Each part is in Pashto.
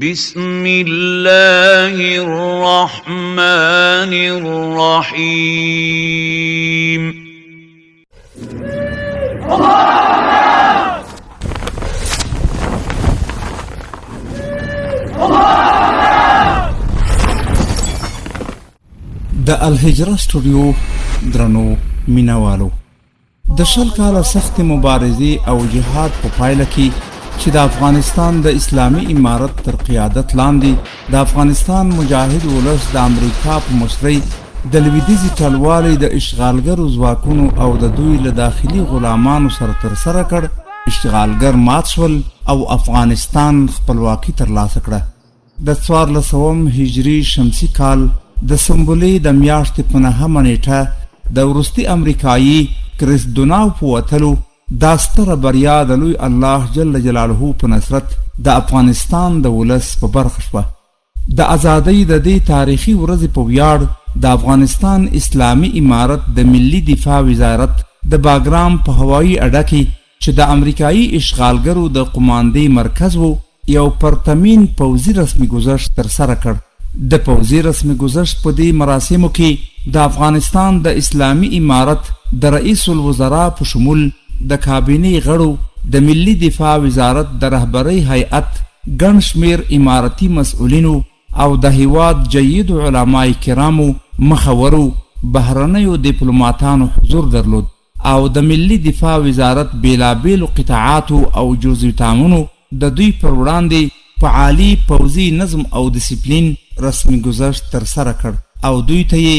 بسم الله الرحمن الرحيم. د الهجره سټوډیو درنو مینوالو، د شل کاله سخت مبارزې او جهاد په پایله کې چې د افغانستان د اسلامي امارت تر قیادت لاندې د افغانستان مجاهد ولس د امریکا په مشرۍ د لویدیځي ټلوالې د اشغالګرو ځواکونو او د دوی له داخلي غلامانو سره ترسره کړ، اشغالګر مات شول او افغانستان خپلواکي ترلاسه کړه. د 1400 هجري شمسي کال د سنبلې د میاشتې په 9مه نیټه د وروستي امریکایي کریس دوناو په وتلو دا ستره بریا د لوی الله جل جلاله په نصرت د افغانستان د ولس په برخه شوه. د ازادۍ د دې تاریخي ورځې په ویاړ د افغانستان اسلامي امارت د ملي دفاع وزارت د باګرام په هوایي اډه کې چې د امریکایي اشغالګرو د قماندې مرکز و، یو پرتمین پوځي رسمي ګذشت ترسره کړ. د پوځي رسمي ګذشت په دې مراسمو کې د افغانستان د اسلامي امارت د رئیس الوزرا په شمول د کابینې غړو، د ملي دفاع وزارت د رهبرۍ هیئت، ګڼ شمېر امارتي مسؤلینو او د هیواد جید علماء کرامو، مخورو، بهرنیو دیپلوماتانو حضور درلود او د ملي دفاع وزارت بیلابیلو قطاعاتو او جزئیاتونو د دوی پر وړاندې په عالي پوځي نظم او ډسپلین رسمي ګذشت ترسره کړ او دوی ته یې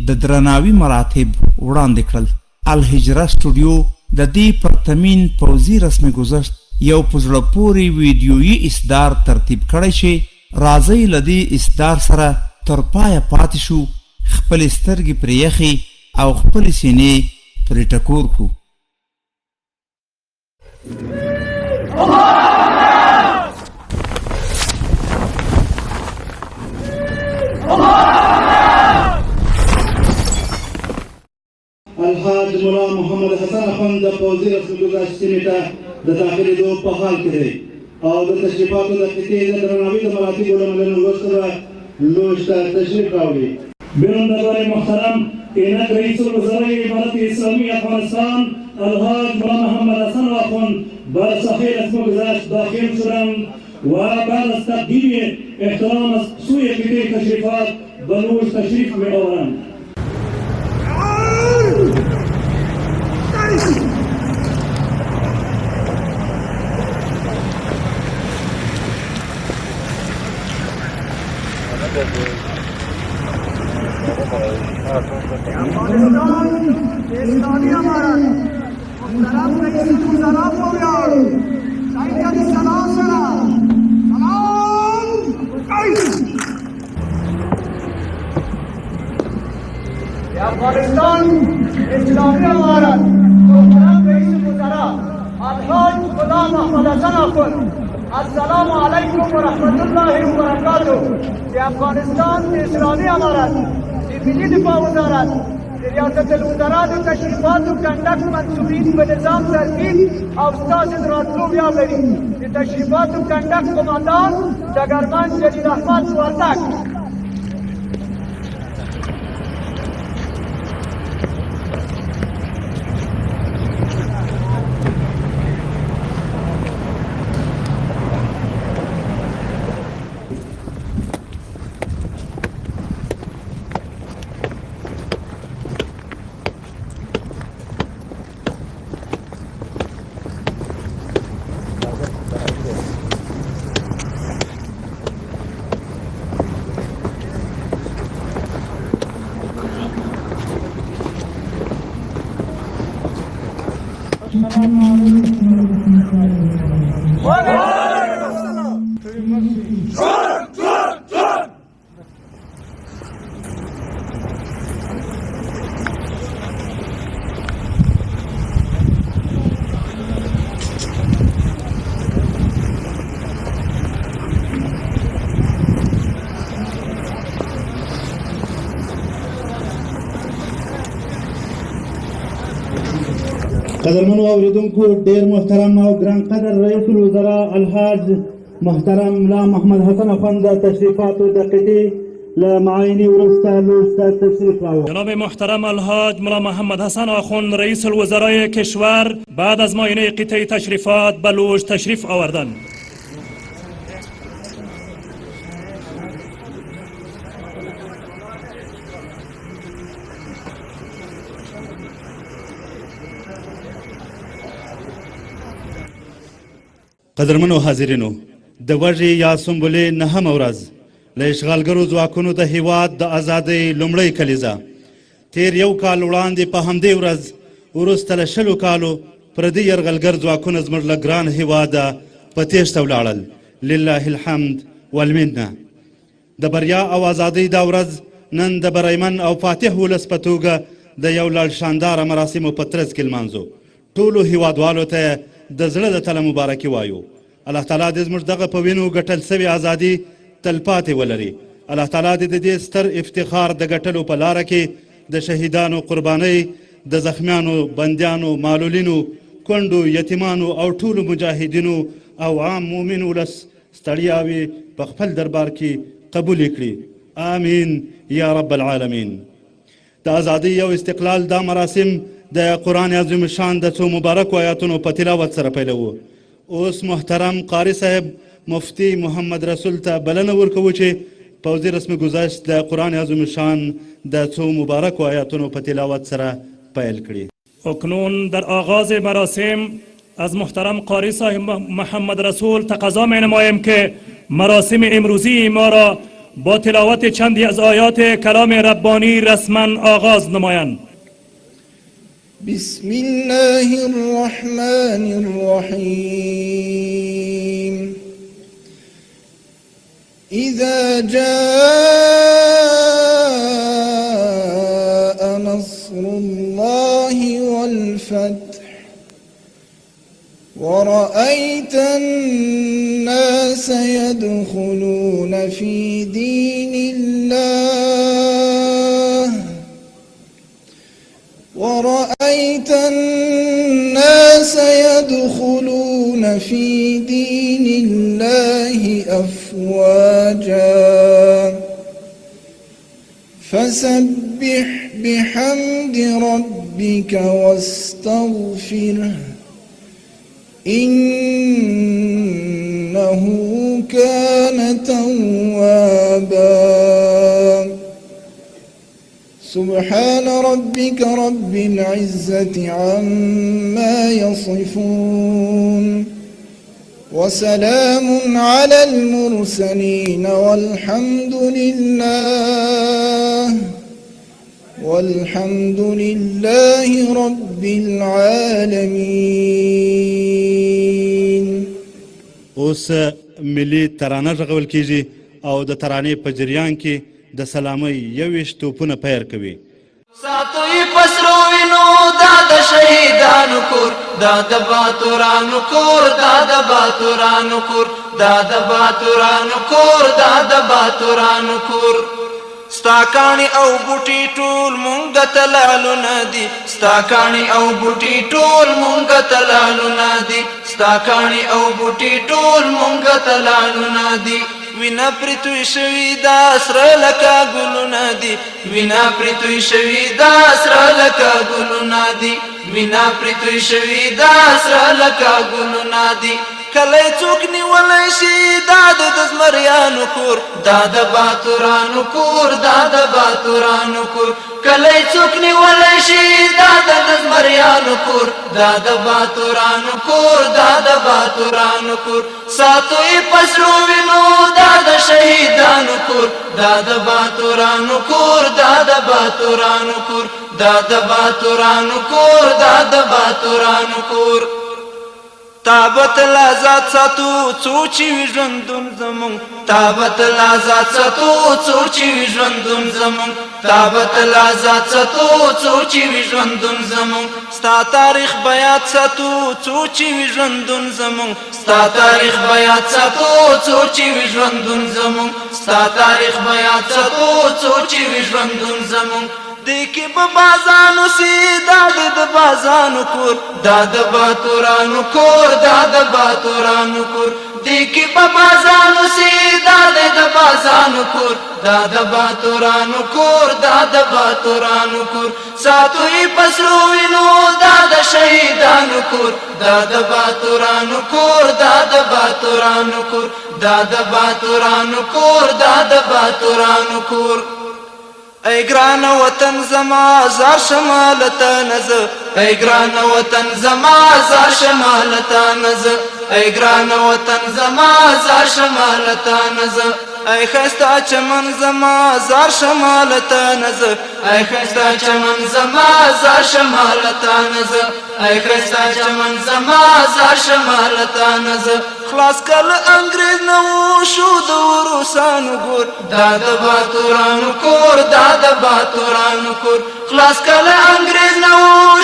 د درناوي مراتب وړاندې کړل. الهجره سټوډیو د دې پرتمین پوځي رسمي ګذشت یو په زړه پورې ویډیویي اصدار ترتیب کړی شي. راځئ له دې اصدار سره تر پایه پاتې شو، خپلې سترګې پرې یخې او خپلې سینې پرې ټکور کړو. الحاج ملا محمد حسن اخوند د پوځي رسمي ګذشت سیمې ته د داخلېدو په حال کې دی او د تشریفاتو د قطعې د درناوي د مراتبو له منلو وروسته به لوژ ته تشریف راوړي. برندگان محترم، اینک رئیس الوزراء امارت اسلامی افغانستان الحاج ملا محمد حسن اخوند بر صحیح رسم گذشت داخل شدند و بعد از تقدیم احترام از سوی قطعه تشریفات به لوژ تشریف می آورند. اسلامی امارت محترم رئیس الوزراء کو بیاړو سایدی سلام سلام افغانستان اسلامی امارت محترم رئیس الوزراء الحاج غلام محمد حسن اخوند السلام علیکم و رحمت الله و برکاته. افغانستان اسلامی امارت ملي دفاع وزارت ریاست الوزراء د تشریفاتو کنډک منصوبین په نظام ترتیب او ستاسو د راتلو ویاړ لري. د تشریفاتو کنډک قماندان ډګرمن جلیل احمد وردک، قدرمنو اوریدونکو، ډېر محترم او ګران قدر رئیس الوزراء الحاج محترم ملا محمد حسن افند د تشریفاتو د قطعې له معاینې وروسته لوست ته تشریف راوړ. جناب محترم الحاج ملا محمد حسن آخوند رئیس الوزرای کشور بعد از معاینه قطعه تشریفات به لوژ تشریف آوردند. قدرمنو حاضرینو، د وږي یا سنبلې نهمه ورځ له اشغالګرو ځواکونو د هیواد د ازادۍ لومړۍ کلیزه تیر یو کال وړاندې په همدې ورځ وروسته له 20 کالو پردي یرغلګر ځواکونه زموږ له ګران هیواده په تیښته ولاړل. لله الحمد والمنه. د بریا او ازادۍ دا ورځ نن د بریمن او فاتح ولس په توګه د یو لړ شانداره مراسمو په ترڅ کې لمانځو. ټولو هیوادوالو ته د زړه د تله مبارکي وایو. الله تعالی دې زموږ دغه په وینو ګټل سوې ازادي تلپاتې ولري. الله تعالی دې د دې ستر افتخار د ګټلو په لاره کې د شهیدانو قربانۍ، د زخمیانو، بندیانو، معلولینو، کونډو، یتیمانو او ټولو مجاهدینو او عام مومن ولس ستړیاوې په خپل دربار کې قبول کړي. آمین یا رب العالمین. د ازادۍ او استقلال دا مراسم د قرآن عظیم شان د څو مبارکو آیاتونو په تلاوت سره پیلوو. اوس محترم قاری صاحب مفتی محمد رسول ته بلنه ورکوو چې پوځي رسم گذشت د قرآن عظیم شان د څو مبارکو آیاتونو په تلاوت سره پیل کړي. اکنون در آغاز مراسم از محترم قاری صاحب محمد رسول تقاضا می نماییم که مراسم امروزی ما را با تلاوت چندی از آیات کلام ربانی رسما آغاز نمایند. بسم الله الرحمن الرحيم. إذا جاء نصر الله والفتح ورأيت الناس يدخلون في دين الله ورأيت الناس يدخلون في دين الله أفواجا فسبح بحمد ربك واستغفره إنه كان توابا. سبحان ربك رب العزة عما يصفون وسلام على المرسلين والحمد لله رب العالمين. اوس ملي ترانه غږول کیږي او د ترانې په جریان کې د سلامۍ 21 توپونه پیر کوي. ساتوی پسرو وینو دا د شهیدانو کور، دا د باتورانو کور، دا د باتورانو کور، دا د باتورانو کور، دا د باتورانو کور. ستا کاڼي او بوټي ټول مونږ ته لالونه دي، ستا کاڼي او بوټي ټول مونږ ته لالونه دي، ستا کاڼي او بوټي ټول مونږ ته لالونه دي. وینا پرتوی شوی دا سره لکه ګلونه دي، وینا پرتوی شوی دا سره لکه ګلونه دي، وینا پرتوی شوی دا سره لکه ګلونه دي. کله څوک نیولی شي دا د زمریانو کور، دا د باتورانو کور، دا د باتورانو کور. کله څوک نیولی شي دا د زمریانو کور، دا د باتورانو کور، دا د باتورانو کور. ساتو یې پسرو وینو دا د شهیدانو کور، دا د باتورانو کور، دا د باتورانو کور، دا د باتورانو کور، دا د باتورانو کور. تابت لازات ساتو څوچی وی ژوندون زمون، تابت لازات ساتو څوچی وی ژوندون زمون، تابت لازات ساتو څوچی وی ژوندون زمون. ستا تاریخ بیات ساتو څوچی وی ژوندون زمون، ستا تاریخ بیات ساتو څوچی وی ژوندون زمون، ستا تاریخ بیات ساتو څوچی وی ژوندون زمون. دیکی با بازانو سی داد د بازانو کور، داد باتورانو کور، داد باتورانو کور. دیکی پا بازانو سی داد د بازانو کور داد باتورانو کور داد باتورانو کور ساتوی پسروینو داد شهیدانو کور داد باتورانو کور داد باتورانو کور داد باتورانو کور داد باتورانو کور ای گران وطن زما زار شمالتا نز ای گران وطن زما زار شمالتا نز ای گران وطن زما زار شمالتا نز ای خستا چمن زما زار شمالتا نز ای خستا چمن زما زار شمالتا نز ای خستا چمن زما زار شمالتا نز خلاص کل انگریز نو شو د روسانو ګور داد باتورانو کور داد باتورانو کور خلاص کل انگریز نو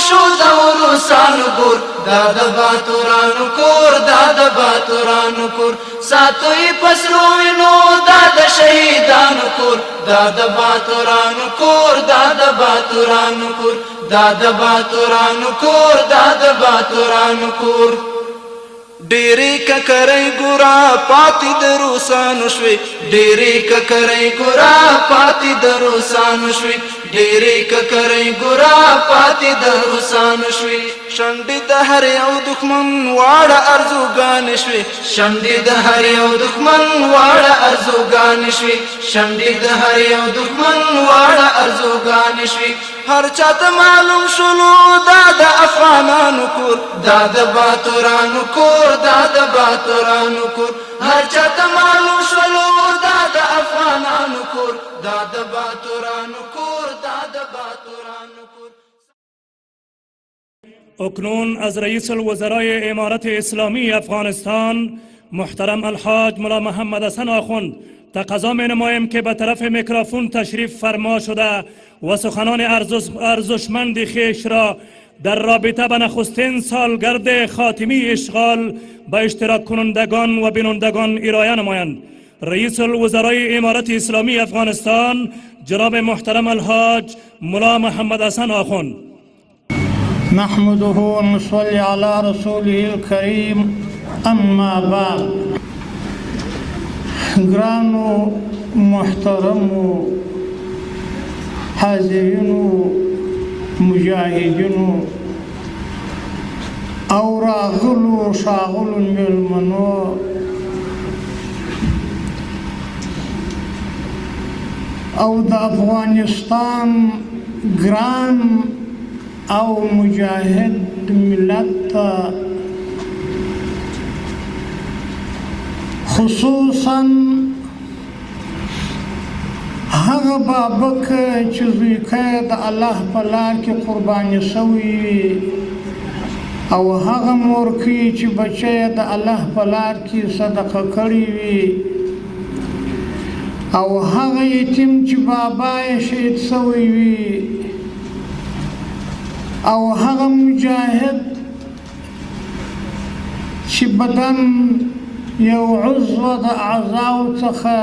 شو د روسانو ګور داد باتورانو کور داد باتورانو کور ساتوی پسروینو داد شهیدانو کور داد باتورانو کور داد باتورانو کور داد باتورانو کور داد باتورانو کور ډېرې ککرۍ ګورا پاتې د روسانو شوې ډېرې ککرۍ ګورا پاتې د روسانو شوې ډېرې ککرۍ ګورا پاتې د روسانو شوې شونډې د هر یو دښمن واړه ارزوګانې شوې شونډې د هر یو دښمن واړه ارزوګانې شوې شونډې د هر یو دښمن واړه ارزوګانې شوې هر چاته معلوم شولو دا د افغانانو کور دا د باتورانو کور دا د باتورانو کور هر چاته معلوم شولو دا د افغانانو کور دا د باتورانو کور دا د باتورانو کور. اکنون از رئیس الوزرای امارت اسلامی افغانستان محترم الحاج ملا محمد حسن آخوند تقاضا می نمایم که به طرف میکروفون تشریف فرما شده و سخنان ارزشمند خویش را در رابطه به نخستین سالگرد خاتمی اشغال به اشتراک کنندگان و بینندگان ارائه نمایند. رئیس الوزرای امارت اسلامی افغانستان جناب محترم الحاج ملا محمد حسن آخوند. نحمده و نصلي على رسوله الكريم اما بعد. گرانو محترمو حاضرینو مجاهدینو او راغلو شاغلو ملمنو او د افغانستان گران او مجاهد ملت خصوصا هغه بابک چې زویکه د الله په لار کې قرباني شوی او هغه مورکۍ چې بچی د الله په لار کې صدقه کړی وي او هغه یتیم چې بابا یې شهید شوی وي او هغه مجاهد چې بدن یو عضو د اعضاو څخه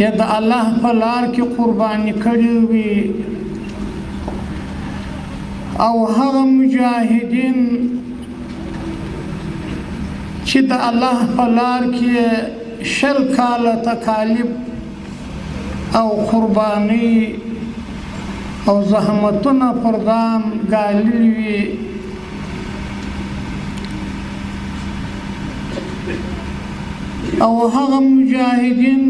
یا د الله په لار کې قرباني کړی وي او هغه مجاهدین چې د الله په لار کې شل کاله تکالیف او قرباني او زحمتونه پر ځان ګاللي وي او هغه مجاهدین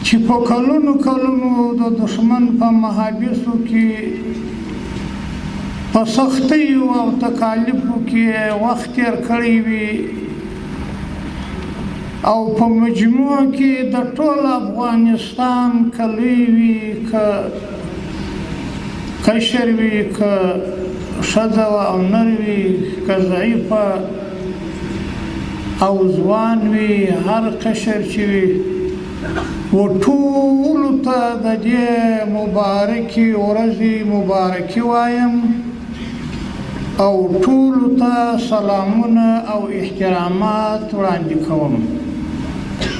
چې په کلونو د دشمن په محابسو کې په سختیو او تکالیفو کې وخت تیر کړی وي او په مجموع کې د ټول افغانستان کلی وي که کشر وي که ښځه او نر وي که ضعیفه او ځوان وي هر قشر چې وي و ټولو ته د دې مبارکې ورځې مبارکي وایم او ټولو ته سلامونه او احترامات وړاندې کوم.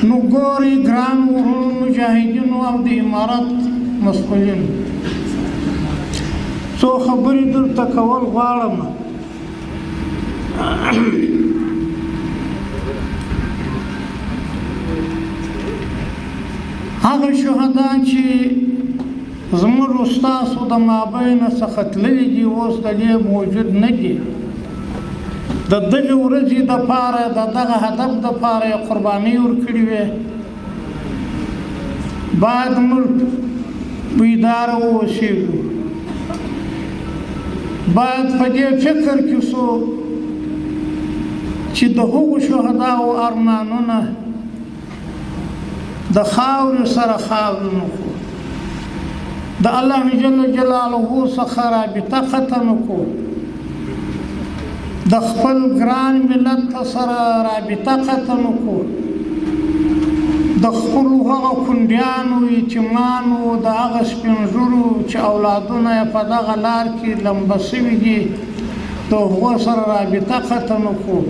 نو ګورئ ګران ورونو مجاهدینو او د امارت مسؤلین څو خبرې درته کول غواړم. هغه شهدا چې زموږ ستاسو د مابینه څخه تللي دي اوس د دې موجود نه دي د دغې ورځې دپاره د دغه هدف دپاره یې قربانۍ ورکړې وې باید موږ بیداره واوسېږو باید په دې فکر کې سو چې د هغو شهداو ارمانونه د خاورې سره خاورې نه کړو د الله جل جلاله څخه رابطه ختم کړو د خپل ګران ملت سره رابطه ختم کړو د خپلو هغه کونډیانو یتیمانو د هغه سپین ږیرو چې اولادونه یې په دغه لار کې لمبه سوي دي د هغو سره رابطه ختم کړو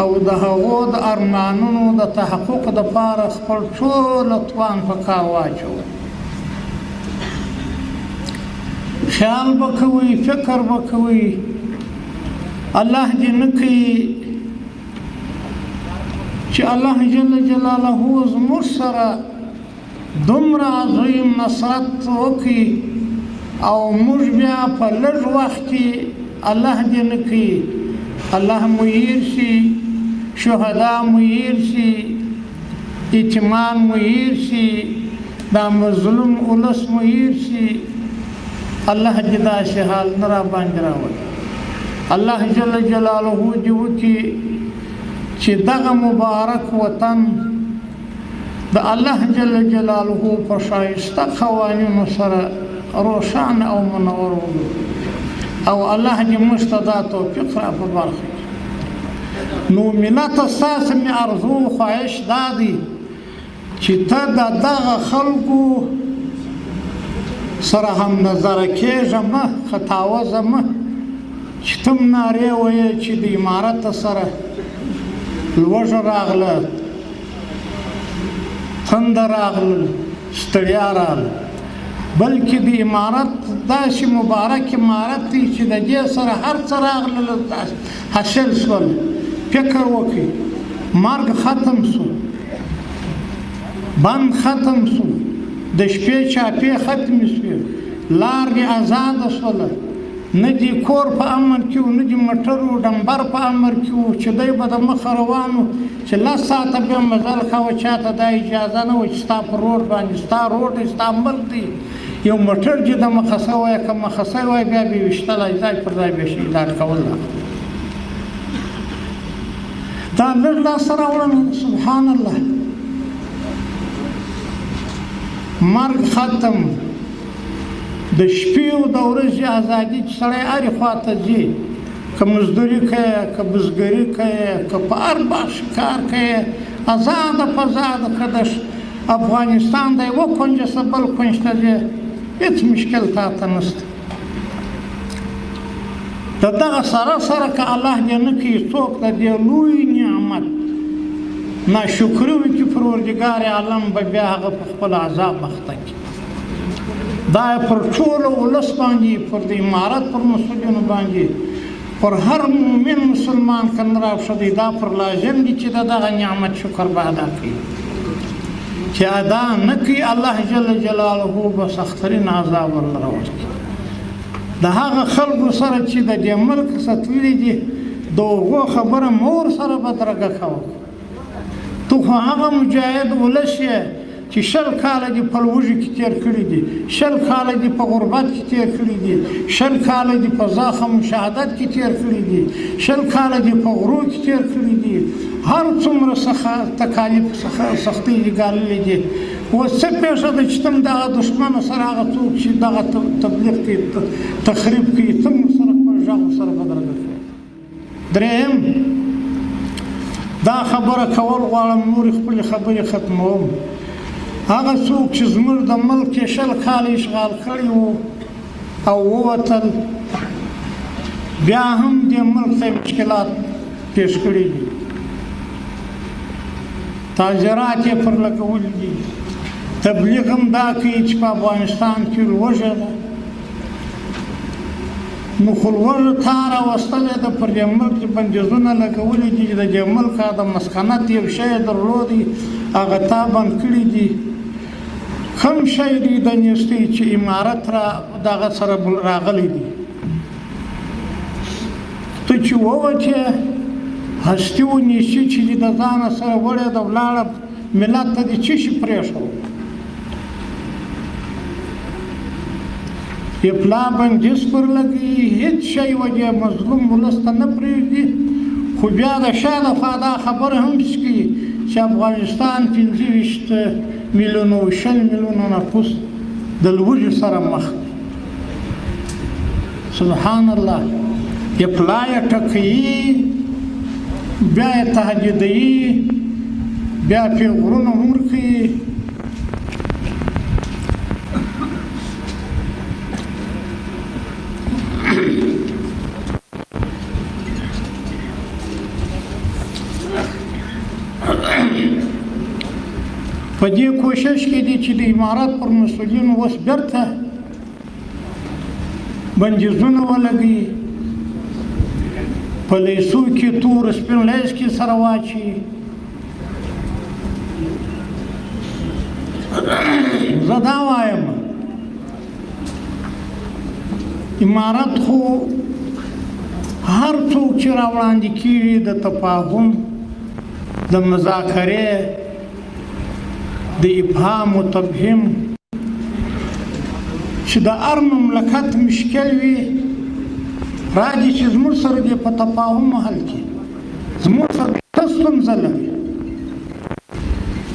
او د هغو د ارمانونو د تحقق دپاره خپل ټوله توان په کار واچوو خیال به کوئ فکر به کوئ الله دې نه کوي چې الله جل جلاله زموږ سره دومره عظیم نصرت وکړي او موږ بیا په لږ وخت کې الله دې نه کوي الله مو هیر شي شهدا مو هیر شي یتیمان مو هیر شي دا مظلوم ولس مو هیر شي الله دې داسې حال نه راباندې راولي الله جل جلاله دې وکړي چې دغه مبارک وطن د الله جل جلاله په ښایسته قوانینو سره روښانه او منور وګرځوي او الله دې موږ ته دا توفیق را په برخه کړي نو ملت ستاسو مې ارزو و خواهش دا دی چې ته د دغه خلکو سره هم نظره کېږه مه خطاوزه مه چې ته م نارې وایې چې د امارت سره لوږه راغله تنده راغله ستړیا راغله بلکې د امارت داسې مبارک امارت دی چې د دې سره هر څه راغله حاصل شول فکر وکړئ مرګ ختم شو بند ختم شو د شپې چاپې ختمې شوې لار دې ازاده شوله نه دې کور په امن کې و نه دې موټر و ډمبر په امر کې و چې دی به د مخه روان و چې لس ساعته بیا مزل کوه چاته دا اجازه نه وه چې ستا په روډ باندې ستا روډ دی ستا ملک دی یو موټر چې د مخه سوی که مخه سوی بیا به یې ویشتلی ځای پر ځای به شي لاړ کول دا لږ لاسته راوړنه سبحان الله مرګ ختم د شپې او د ورځې ازادي چې سړی هرې خواته ځي که مزدوري کوې که بزګري کوې که په هر بخش کار کوې ازاده په ازاده که د افغانستان د یوه کونجه څخه بل کونج ته ځې هېڅ مشکل تا ته نشته د دغه سره سره که الله دې نه کړي څوک د دې لوی نعمت ناشکري وکړي پروردګار عالم به بیا هغه په خپل عذاب اخته کړي دا پر ټولو ولس باندې پر د امارت پر مسؤلینو باندې پر هر مؤمن مسلمان که نه راوښدي دا پر لازم دي چې د دغه نعمت شکر به ادا کړي چې ادا نه کړي الله جل جلاله به سختترین عذاب ورله راوړي د هغه خلکو سره چې د دې ملک څخه تللي دي د هغو خبره مور سره بدرګه کوه تو خو هغه مجاهد ولس یې چې 20 کاله دې په لوږې کې تېر کړي دي 20 کاله دې په غربت کې تېر کړي دي 20 کاله دې په زخم شهادت کې تېر کړي دي 20 کاله دې په غرو کې تېر کړي دي هر څومره څخه تکالیف څخه سختۍ یې ګاللې دي اوس څه پېښه ده چې ته م دغه دښمنو سره هغه څوک چې دغه تبلیغ کوي تخریب کوي ته م سره خپل غږ سره بدرګه کوي درېیم دا خبره کول غواړم نورې خپلې خبرې ختموم هغه څوک چې زموږ د ملک یې 20 کاله اشغال کړي وو او ووتل بیا هم دې ملک ته مشکلات پیش کړي دي تاجرات یې پر لګولي دي تبلیغ هم دا کوي چې په افغانستان کې لوږه ده نو خو لوږه تا راوستلې ده پر دې ملک بندیزونه لګولي دي د دې ملک د مسکنت یو شی یې درلودی هغه تا بند کړي دي کوم شی دی د نیستۍ چې امارت را دغه سره راغلی دی ته چې ووتې هستي ونیسي چې دې د ځانه سره وړې ده ولاړه ملت ته دې څه شي پرېښود یې پلا بندیز پر لګوي هېڅ شی وجه مظلوم ولس ته نه پرېږدي خو بیا د شا دخوا دا خبره هم کوي چې افغانستان 25 میلیونه او 20 میلیونه نفوس د لوږې سره مخ دی سبحان الله یې پلا یې ټکوي بیا یې تهدیدوي بیا پیغورونه هم ورکوي په دې کوشش کې دي چې د امارت پر مسؤلینو اوس بیرته بندیزونه ولګوي په لیسو کې تور سپین لیس کې سره واچي زه دا وایم امارت خو هر څوک چې راوړاندې کېږي د تفاهم د مذاکرې د ابهام و تبهیم چې د هر مملکت مشکل وي راځي چې زموږ سره دې په تفاهم حل کړي زموږ سره څه ستونزه لري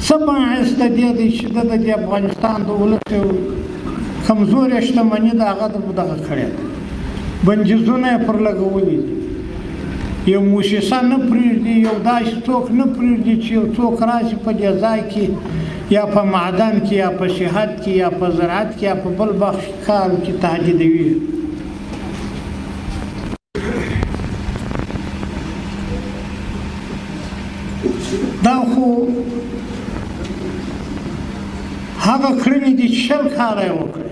څه باعث د دې دی چې د افغانستان د ولس کمزورې شتمني د هغه دغه کړې ده بندیزونه یې پر لګولي دي یو موسسه نه پرېږدي یو داسې څوک نه پرېږدي چې یو څوک راشي په دې ځای کې یا په معدن کې یا په صحت کې یا په زراعت کې یا په بل بخش کار کې تهدیدوي دا خو هغه کړنې دي چې 20 کاله یې وکړې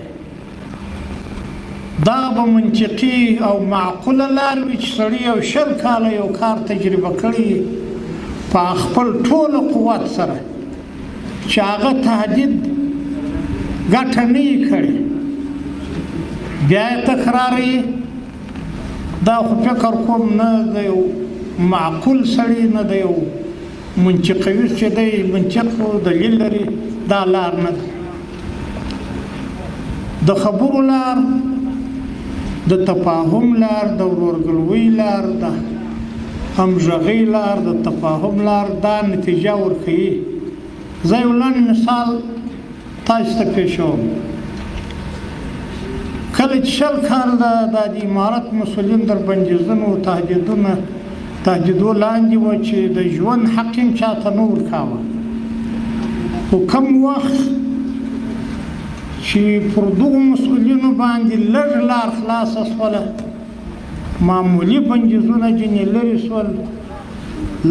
دا به منطقي او معقوله لار وي چې سړي یو 20 کاله یو کار تجربه کړي په خپل ټول قوت سره چې هغه تهدید ګټه نه یې کړې بیا یې تکراروي دا خو فکر کوم نه د یو معقول سړي نه د یو منطقوي چې دی منطق او دلیل لري دا لار نه ده د خبرو لار د تفاهم لار د ورورګلوۍ لار د همغږۍ لار د تفاهم لار دا نتیجه ورکوي زه یو لنډ مثال تاسو ته پیښوم کله چې 20 کاله د امارت مسؤلین در بندیزونو او تهدیدو لاندې وو چې د ژوند حق یې چاته نه ورکاوه خو کم وخت چې پر دغو مسؤلینو باندې لږ لار خلاصه شوله معمولي بندیزونه ځینې لرې شول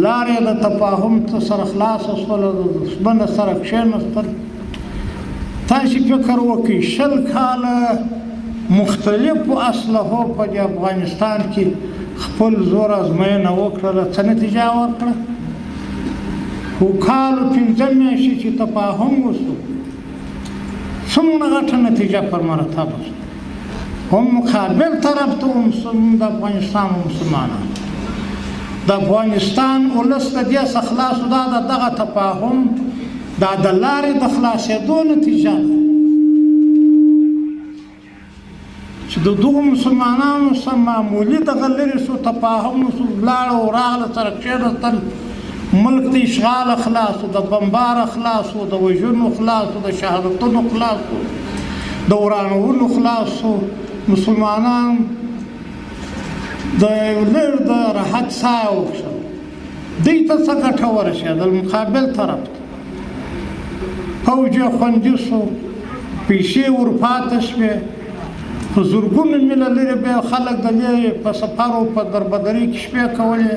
لار یې د تفاهم سره خلاصه شوله د دښمن سره کښېنستل تاسې فکر وکړئ 20 کاله مختلفو اسلحو په دې افغانستان کې خپل زور ازموینه وکړله څه نتیجه ورکړه خو کالو 15 میاشتې چې تفاهم وشو څومره غټه نتیجه پر مرتبه شوه هم مقابل طرف ته د افغانستان مسلمانان د افغانستان ولس د دې څخه خلاص دا دغه تفاهم دا د لارې د خلاصېدو نتیجه ده چې د دغو مسلمانانو سره معمولي دغه لرې شو تفاهم وشو ولاړه او راغله سره کښېنستل ملک د اشغال خلاص د بمبار خلاص د وژنو خلاص د شهادتونو خلاص د ورانولو خلاص مسلمانان د لر د راحت ساه وکړه دوی ته څه ګټه ورسېدل مقابل طرف ته پوځ یې خوندي شو پیسې ورپاته شوې په زرګونو میله لرې بیا خلک د دې په سفر او په دربدرۍ کې شپې کولې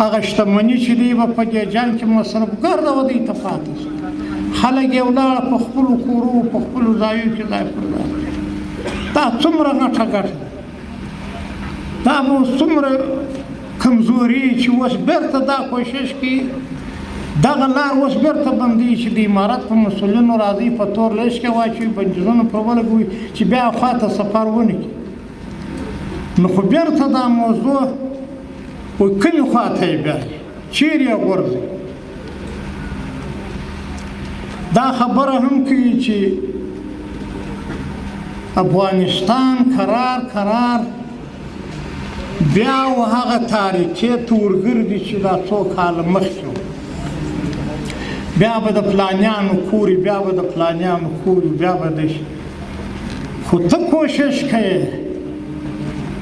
هغه شتمني چې دی به په دې جنګ کې مصرفګر ده و دوی ته پاتې شو خلک یې ولاړه په خپلو کورو په خپلو ځایو کې ځای پر ځای دا څومره غټه ګټه دا به څومره کمزوري چې اوس بیرته دا کوشش کوي دغه لار اوس بیرته بندي چې د امارت په مسؤلینو راځي په تور لیست کې واچوي بندیزونه پر ولګوي چې بیا خواته سفر ونه کړي نو خو بیرته دا موضوع کومې خواته یې بیایي چیرې یې غورځوي دا خبره هم کوي چې افغانستان قرار بیا و هغه تاریخي تورګردي چې دا څو کاله مخکې و بیا به د پلانیانو کوري بیا به د پلانیانو کوري بیا به د خو ته کوشش کوې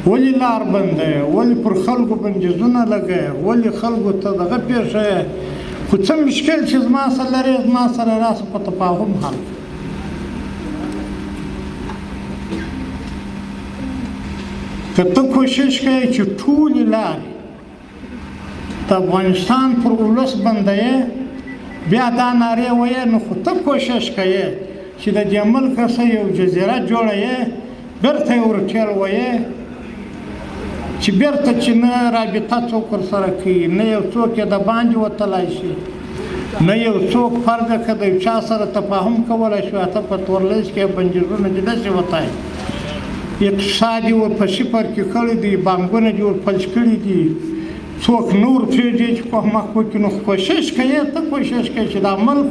ولې لار بندوې ولې پر خلکو بندیزونه لګوې ولې خلکو ته دغه پېښوې خو څه مشکل چې زما سره لرې زما سره راسه په تفاهم حل که ته کوشش کوې چې ټولې لارې د افغانستان پر ولس بندوې بیا دا نارې وایې نو خو ته کوشش کوې چې د دې ملک څخه یو جزیره جوړوې بیرته یې ورټېل وایې چې بیرته چې نه رابطه څوک ورسره کوي نه یو څوک یې د باندې وتلی شي نه یو څوک فرضه که د یو چا سره تفاهم کولی شو ته په تورلیست کې بندیزونه دې داسې وتایي اقتصاد یې ور په صفر کې کړی دی بانکونه دې ور فلج کړي دي څوک نور پرېږدي چې کومک وکړي نو کوشش کوې ته کوشش کوې چې دا ملک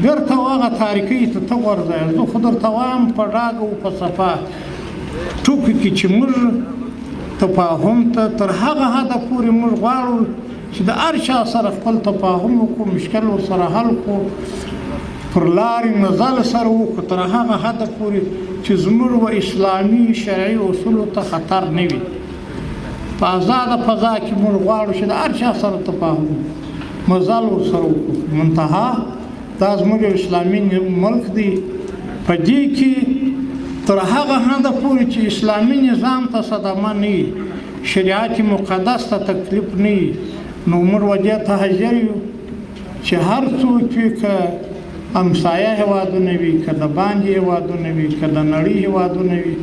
بیرته هغه تاریکۍ ته ته غورځوې زه خو درته وایم په ډاګه او په صفا ټوکو کې چې موږ تفاهم ته تر هغه حده پورې موږ غواړو چې د هر چا سره خپل تفاهم وکړو مشکل ورسره حل کړو پر لارې نظر سره وکړو تر هغه حده پورې چې زموږ و اسلامي شرعي اصولو ته خطر نه وي په آزاده فضا کې موږ غواړو چې د هر چا سره تفاهم مزل ورسره وکړو منتها دا زموږ یو اسلامي ملک دی په دې کې تر هغه حده پورې چې اسلامي نظام ته صدمه نه وي شریعت مقدس ته تکلیف نه وي نو موږ دې ته حاضر یو چې هر څوک وي که همسایه هېوادونه وي که د باندې هېوادونه وي که د نړۍ هېوادونه وي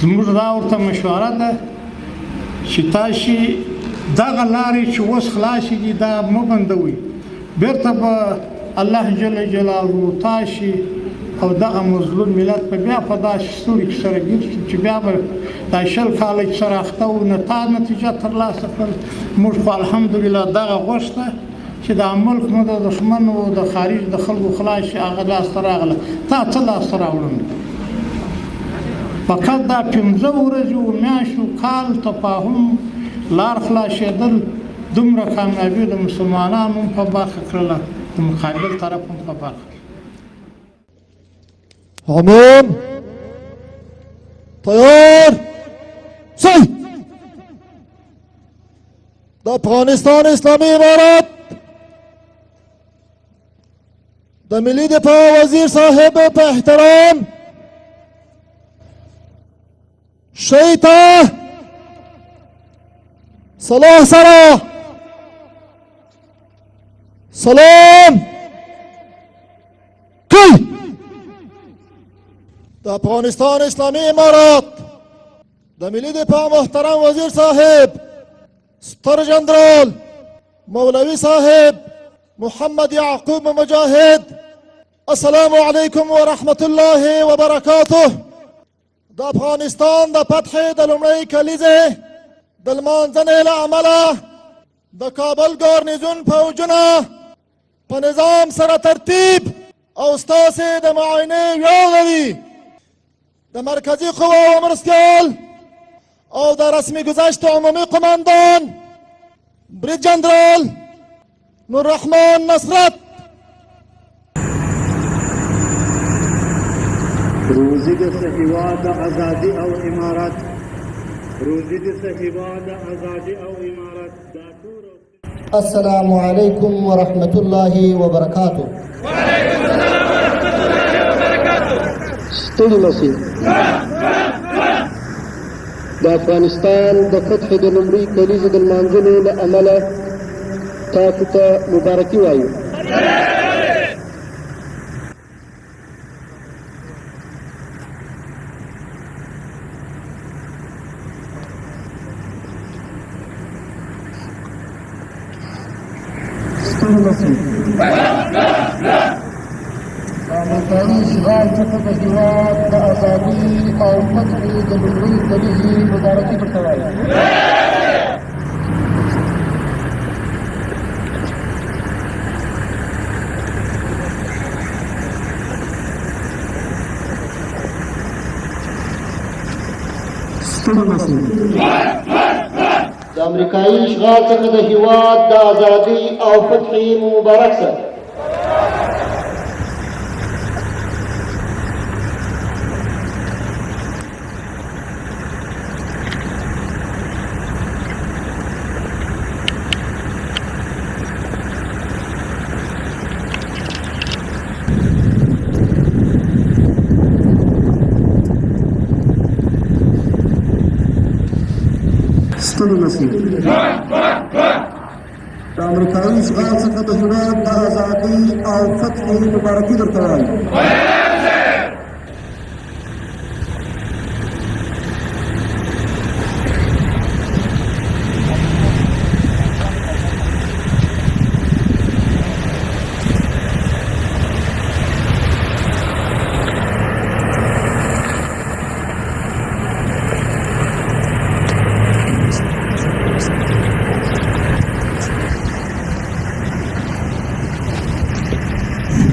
زموږ دا ورته مشوره ده چې تاسې دغه لارې چې اوس خلاصې دي دا مه بندوئ بیرته به الله جل جلاله تاسې او دغه مظلوم ملت په بیا په داسې ستوري کې سره ګیر شو چې بیا به دا 20 کاله چې سره اخته وو نتیجه ترلاسه کړل موږ خو الحمدلله دغه غوښته چې دا ملک مو د دښمن و د خارج د خلکو خلاص شي هغه لاسته راغله تا څه لاسته راوړل فقط دا 15 ورځې و میاشتو کال تفاهم لار خلاصېدل دومره کامیابي د مسلمانانو هم په برخه کړله د مقابل طرف هم په برخه عموم تیار سی د افغانستان اسلامی امارت د ملي دفاع وزیر صاحب په احترام شیطه صلاح سره سلام کوي د افغانستان اسلامی امارت د ملي دفاع محترم وزیر صاحب ستر جنرال مولوی صاحب محمد یعقوب مجاهد السلام علیکم ورحمت الله وبرکاته د افغانستان د فتح د لومړۍ کلیزې د لمانځنې له امله د کابل ګارنیزون فوجونه په نظام سره ترتیب او ستاسې د معاینې ویاړ لري د مرکزی قواو مرستیال او د رسمی گذشت عمومی قماندان برید جنرال نور رحمان نصرت روزی د هیواد آزادی او امارت روزی د هیواد آزادی او امارت السلام علیکم ورحمت الله وبرکاته. وعلیکم السلام ورحمت الله وبرکاته. ستړي مشي د افغانستان د فتح د لومړۍ کلیزې د لمانځنې له امله تاسو ته مبارکي وایو. ستړي مشي امریکایي اشغال څخه د هېواد د ازادۍ او فتحې د لومړۍ کلیزې مبارکي درته وایم. د امریکایي اشغال څخه د هېواد د ازادۍ او فتحې مبارک شه. ستړي نشئ. د امریکایي اشغال څخه د هېواد د ازادۍ او فتحې مبارکي درته وایم.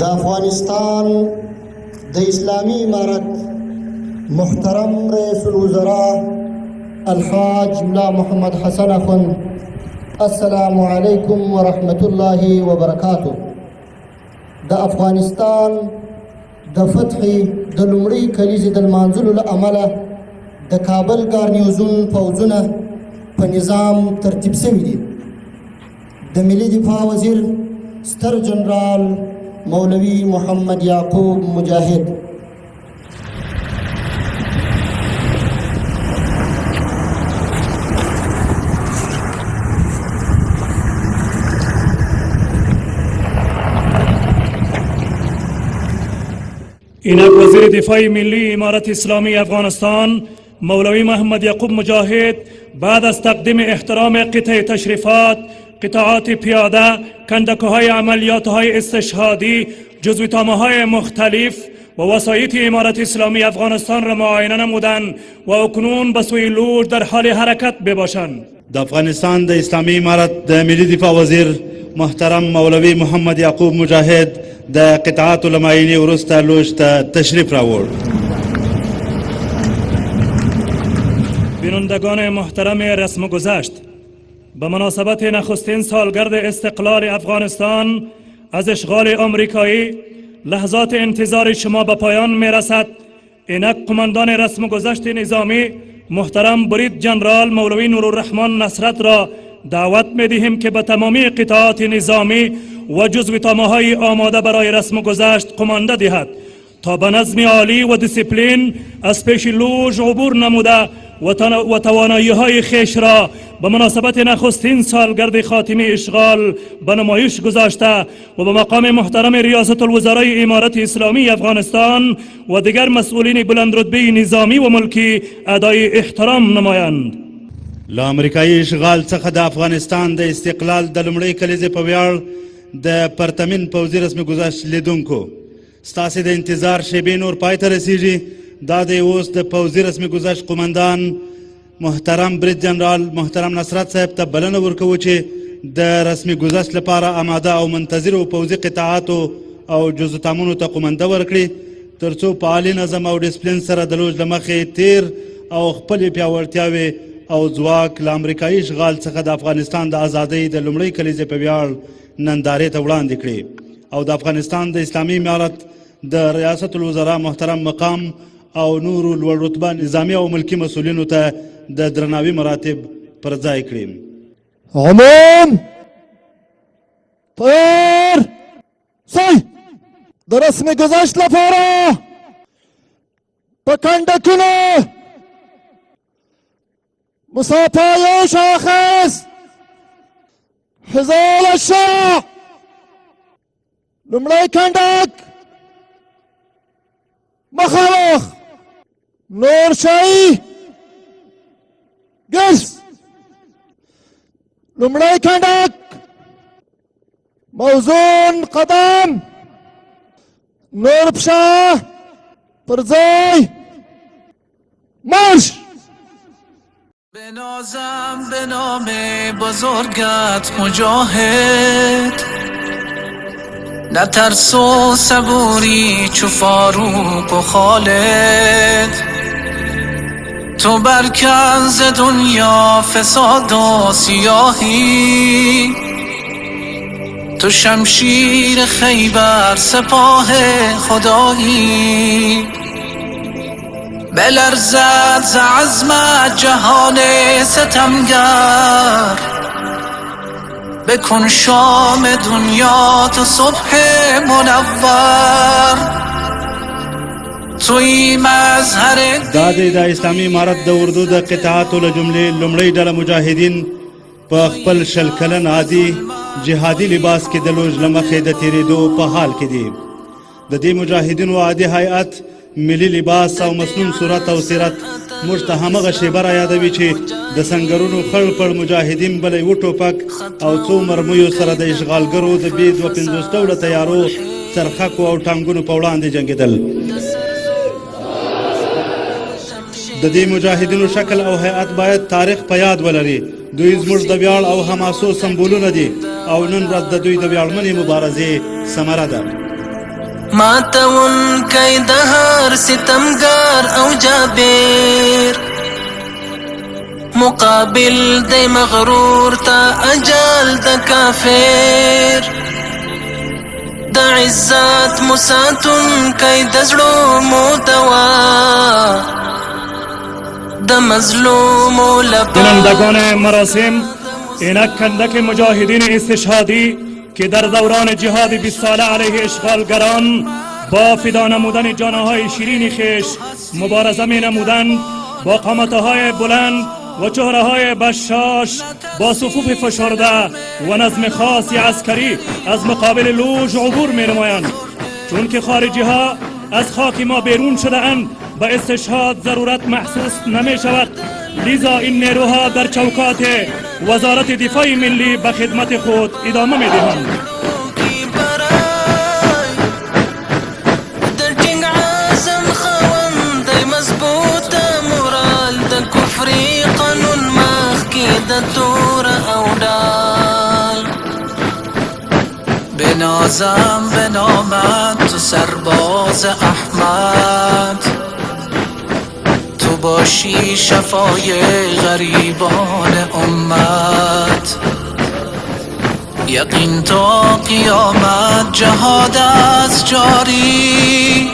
د افغانستان د اسلامي امارت محترم رئیس الوزراء الحاج ملا محمد حسن اخوند، السلام علیکم ورحمت الله وبرکاته. د افغانستان د فتحې د لومړۍ کلیزې د لمانځلو له امله د کابل ګارنیزون پوځونه په نظام ترتیب شوي دي. د ملي دفاع وزیر ستر جنرال مولوی محمد یعقوب مجاهد، اینک وزیر دفاع ملی امارت اسلامی افغانستان مولوی محمد یعقوب مجاهد بعد از تقدیم احترام قطع تشریفات، قطعات پیاده، کندکوهای عملیاتهای استشهادی، جزویتنامه‌های مختلف و وسایط امارت اسلامی افغانستان را معاینه نمودند و اکنون به سوی لوژ در حال حرکت بباشند. د افغانستان د اسلامي امارت د ملي دفاع وزیر محترم مولوی محمد یعقوب مجاهد د قطعاتو له معاینې وروسته لوژ ته تشریف راوړ. بینندگان محترم رسم گذشت، به مناسبت نخستین سالگرد استقلال افغانستان از اشغال آمریکایی لحظات انتظار شما به پایان می رسد. اینک قماندان رسم گذشت نظامی محترم برید جنرال مولوی نورالرحمن نصرت را دعوت می دهیم که به تمامی قطعات نظامی و جزویتنامه‌های آماده برای رسم گذشت قمانده دهد تا به نظم عالی و دیسیپلین از پیش لوژ عبور نموده و توانایی‌های خویش را به مناسبت نخستین سالگرد خاتمه اشغال به نمایش گذاشته و به مقام محترم ریاست الوزرای امارت اسلامی افغانستان و دیگر مسئولین بلندرتبه نظامی و ملکی ادای احترام نمایند. له امریکایي اشغال څخه د افغانستان د استقلال د لومړۍ کلیزې په ویاړ د پرتمین پوځي رسمي گذشت لیدونکو، ستاسې د انتظار شیبې نور پای ته رسیږي. دا د اوس د پوځي رسمي گذشت قماندان محترم برید جنرال محترم نصرت صاحب ته بلنه ورکوو چې د رسمي گذشت لپاره آماده او منتظرو پوځي قطعاتو او جزوتامونو ته قمانده ورکړي، تر څو په عالي نظم او ډسپلین سره د لوژ له مخې تیر او خپلې پیاوړتیاوې او ځواک له امریکایي اشغال څخه د افغانستان د ازادۍ د لومړۍ کلیزې په ویاړ نندارې ته وړاندې کړي او د افغانستان د اسلامي امارت د ریاست الوزرا محترم مقام او نورو لوړ رتبه نظامي او ملکي مسؤلینو ته د درناوي مراتب پر ځای کړي. عموم تیار سای د رسم گذشت لپاره په کنډکونو مساپای شاخص حزال الشرع لمړی کنډک مخامخ نورشاهي ګرس لمړی کنډک موزون قدم، نور پشه پرزای مارش. بنازم به نام بزرگت مجاهد، نترس و صبوری چو فاروق و خالد. تو برکن ز دنیا فساد و سیاهی، تو شمشیر خیبر سپاه خدایی. بلرزد ز عزمت جهان ستمگر، بکن شام دنیا تو صبح منور. توی مظهر د اسلامي امارت د اردو د قطاعاتو له جملې لومړۍ ډله مجاهدین په خپل شل کلن عادي جهادي لباس کې د لوژ له مخې د تېرېدو په حال کې دي. د دې مجاهدینو عادي هیئت، ملي لباس او مسنون صورت او سیرت موږ ته همغه شیبه را یادوي چې د سنګرونو خړ پړ مجاهدین بله یوه ټوپک او څو مرمیو سره د اشغالګرو د بې 52 ډوله تیارو، څرخکو او ټانګونو په وړاندې جنګېدل. د دې مجاهدینو شکل او هیئت باید تاریخ په یاد ولري. دوی زموږ د ویاړ او حماسو سمبولونه دي او نن ورځ د دوی د ویاړمنې مبارزې ثمره ده. ماتونکی د هر ستمګر او جابر، مقابل د مغرور ته اجل د کافر. د عزت مساتونکی د زړو مو دوا، د مظلومو لپاره. کنندگان مراسم، اینک کندک مجاهدین استشهادی که در دوران جهاد 20 ساله علیه اشغالگران با فدا نمودن جانهای شیرین خیش مبارزه می نمودند، با قامتهای بلند و چهرههای بشاش، با صفوف فشرده و نظم خاصی عسکری از مقابل لوژ عبور می نمایند. چون که خارجی ها از خاک ما بیرون شده اند، به استشهاد ضرورت محسوس نمی شود. لذا این نیروها در چوکات وزارت دفاع ملی به خدمت خود ادامه می دهند. بنازم به نامت تو سرباز احمد، تو باشی شفای غریبان امت. یقین تا قیامت جهاد از جاری،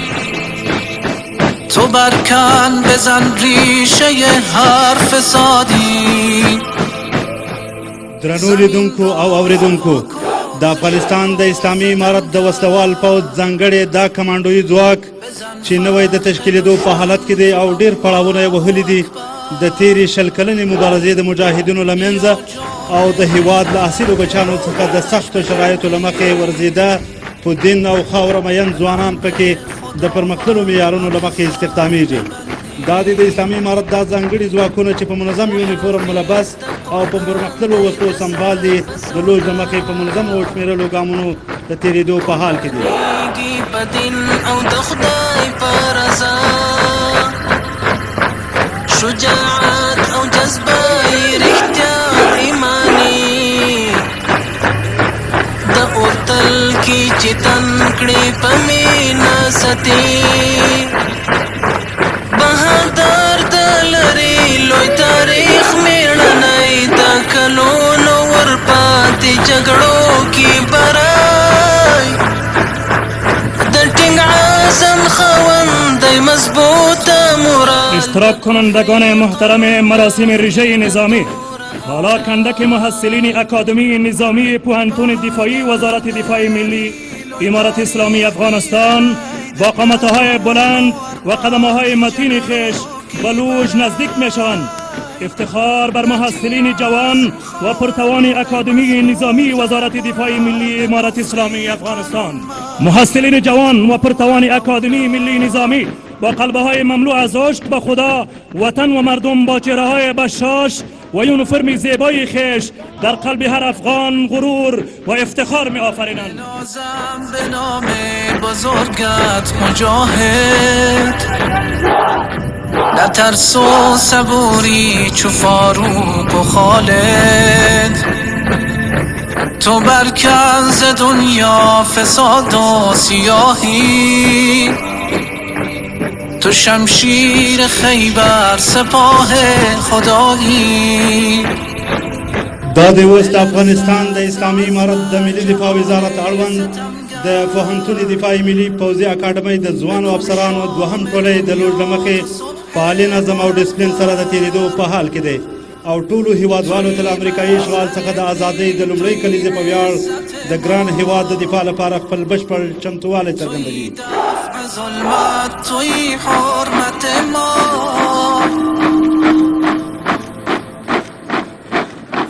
تو برکن بزن ریشه هر فسادی. درنو لیدونکو او اوریدونکو، د افغانستان د اسلامي امارت د وسلوال پوځ ځانګړی دا کمانډوي ځواک چې نوی د تشکیلېدو په حالت کې دی او ډېر پړاوونه یې وهلي دي، د تېرې شل کلنې مبارزې د مجاهدینو له منځه او د هیواد له اصیلو بچیانو څخه د سختو شرایطو له مخې ورزېده په دین او خاوره مین ځوانان پکې د پرمختللو معیارونو له مخې استخدامیږي. دا د اسلامي امارت دا ځانګړي ځواکونه چې په منظم یونیفورم ملبس او په پرمختللو وسلو سمبال دي، د لوژ له مخې په منظم او شمېرلو ګامونو د تېرېدو په حال کې دي. او د خدای په رضا، شجاعت او جذبه رښتیا ایماني، د اورتل کې چې تن کړې په مینه ستي. بهادر د لرې لوی تاریخ مېړنی، د کلونو ورپاتې جګړو کې برای، د ټینګ عزم خوندی مضبوط مراد. اشتراک کنندگان محترم مراسم ریشه نظامی، حالا کندک محصلین اکادمی نظامی پوهنتون دفاعی وزارت دفاع ملی امارت اسلامی افغانستان با قامتهای بلند و قدمهای متین خیش به لوژ نزدیک می شوند. افتخار بر محصلین جوان و پرتوان اکادمی نظامی وزارت دفاع ملی امارت اسلامی افغانستان. محصلین جوان و پرتوان اکادمی ملی نظامی با قلبهای مملو از عشق به خدا، وطن و مردم با چهره‌های بشاش و یونیفرم زیبای خیش در قلب هر افغان غرور و افتخار می آفرینند. به نام بزرگت مجاهد، نه ترس و صبوری چو فاروق و خالد، تو برکن ز دنیا فساد و سیاهی، تو شمشیر خیبر سپاه خدایی. دا د اوس افغانستان د اسلامي امارت د ملي دفاع وزارت اړوند د پوهنتون دفاعي ملي پوځي اکاډمۍ د ځوانو افسرانو دوهم ټولۍ د لوړ له مخې فعالي نظم او ډسپلین سره د تېرېدو په حال کې دی او ټولو هیوادوالو ته له امریکایي اشغال څخه د ازادۍ د لومړۍ کلیزې په ویاړ د ګران هیواد د دفاع لپاره خپل بشپړ چمتووالی څرګندوي. ظلمت توی حرمت ما،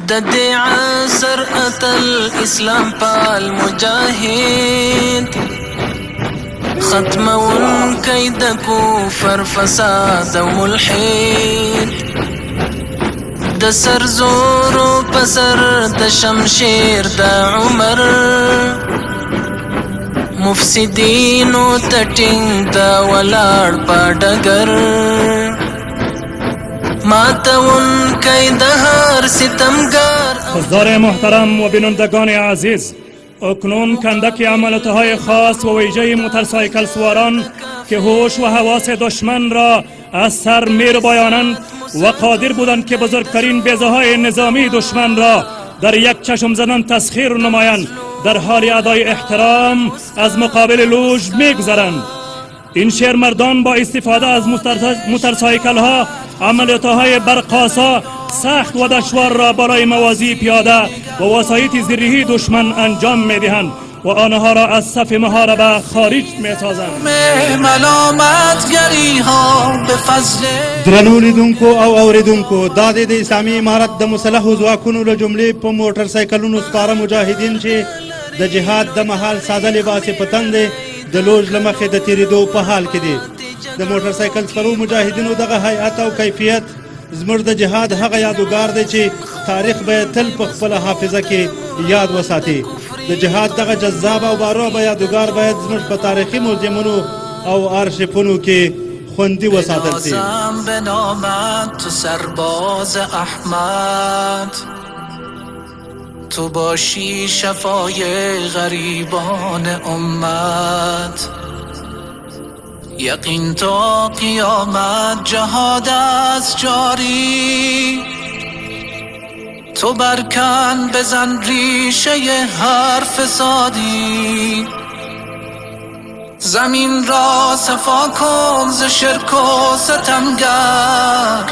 د دې عصر اتل اسلام پال مجاهد، ختمونکی د کفر فساد او ملحد، د سر زورو پسر د شمشیر د عمر، مفسدینو ته ټینګ د ولاړ په ډګر، ماتونکی د هر ستمگر. حضار محترم و بینندگان عزیز، اکنون کندک عملیات‌های خاص و ویژه موتورسایکل سواران که هوش و حواس دشمن را از سر می‌ربایانند و قادر بودند که بزرگترین بیضه‌های نظامی دشمن را در یک چشم زدن تسخیر نمایند، در حال ادای احترام از مقابل لوژ می‌گذرند. این شیرمردان با استفاده از موتورسایکل ها عملیات‌های برق‌آسا سخت و دشوار را بالای موازی پیاده و وسایط زیرهی دشمن انجام می‌دهند و آنها را از صف محاربه خارج می‌سازند. درنو لیدونکو او اوریدونکو، دا د اسلامي امارت د مسلحو ځواکونو له جملې په موټر سایکلونو سپاره مجاهدین چې د جهاد د مهال ساده لباسې په تن دی د لوژ له مخې د تېرېدو په حال کې دي. د موټر سایکل سپرو مجاهدینو دغه هیئت او کیفیت زموږ د جهاد هغه یادګار دی چې تاریخ به تل په خپله حافظه کې یاد وساتي. د جهاد دغه جذاب او بارابه یادګار باید زموږ په تاریخي موزیمونو او آرشیفونو کې خوندي وساتل شي. به نامت تو سرباز احمد، تو باشی شفای غریبان امت، یقین تا قیامت جهاد است جاری، تو برکن بزن ریشه هر فسادی، زمین را صفا کن ز شرک و ستمگر،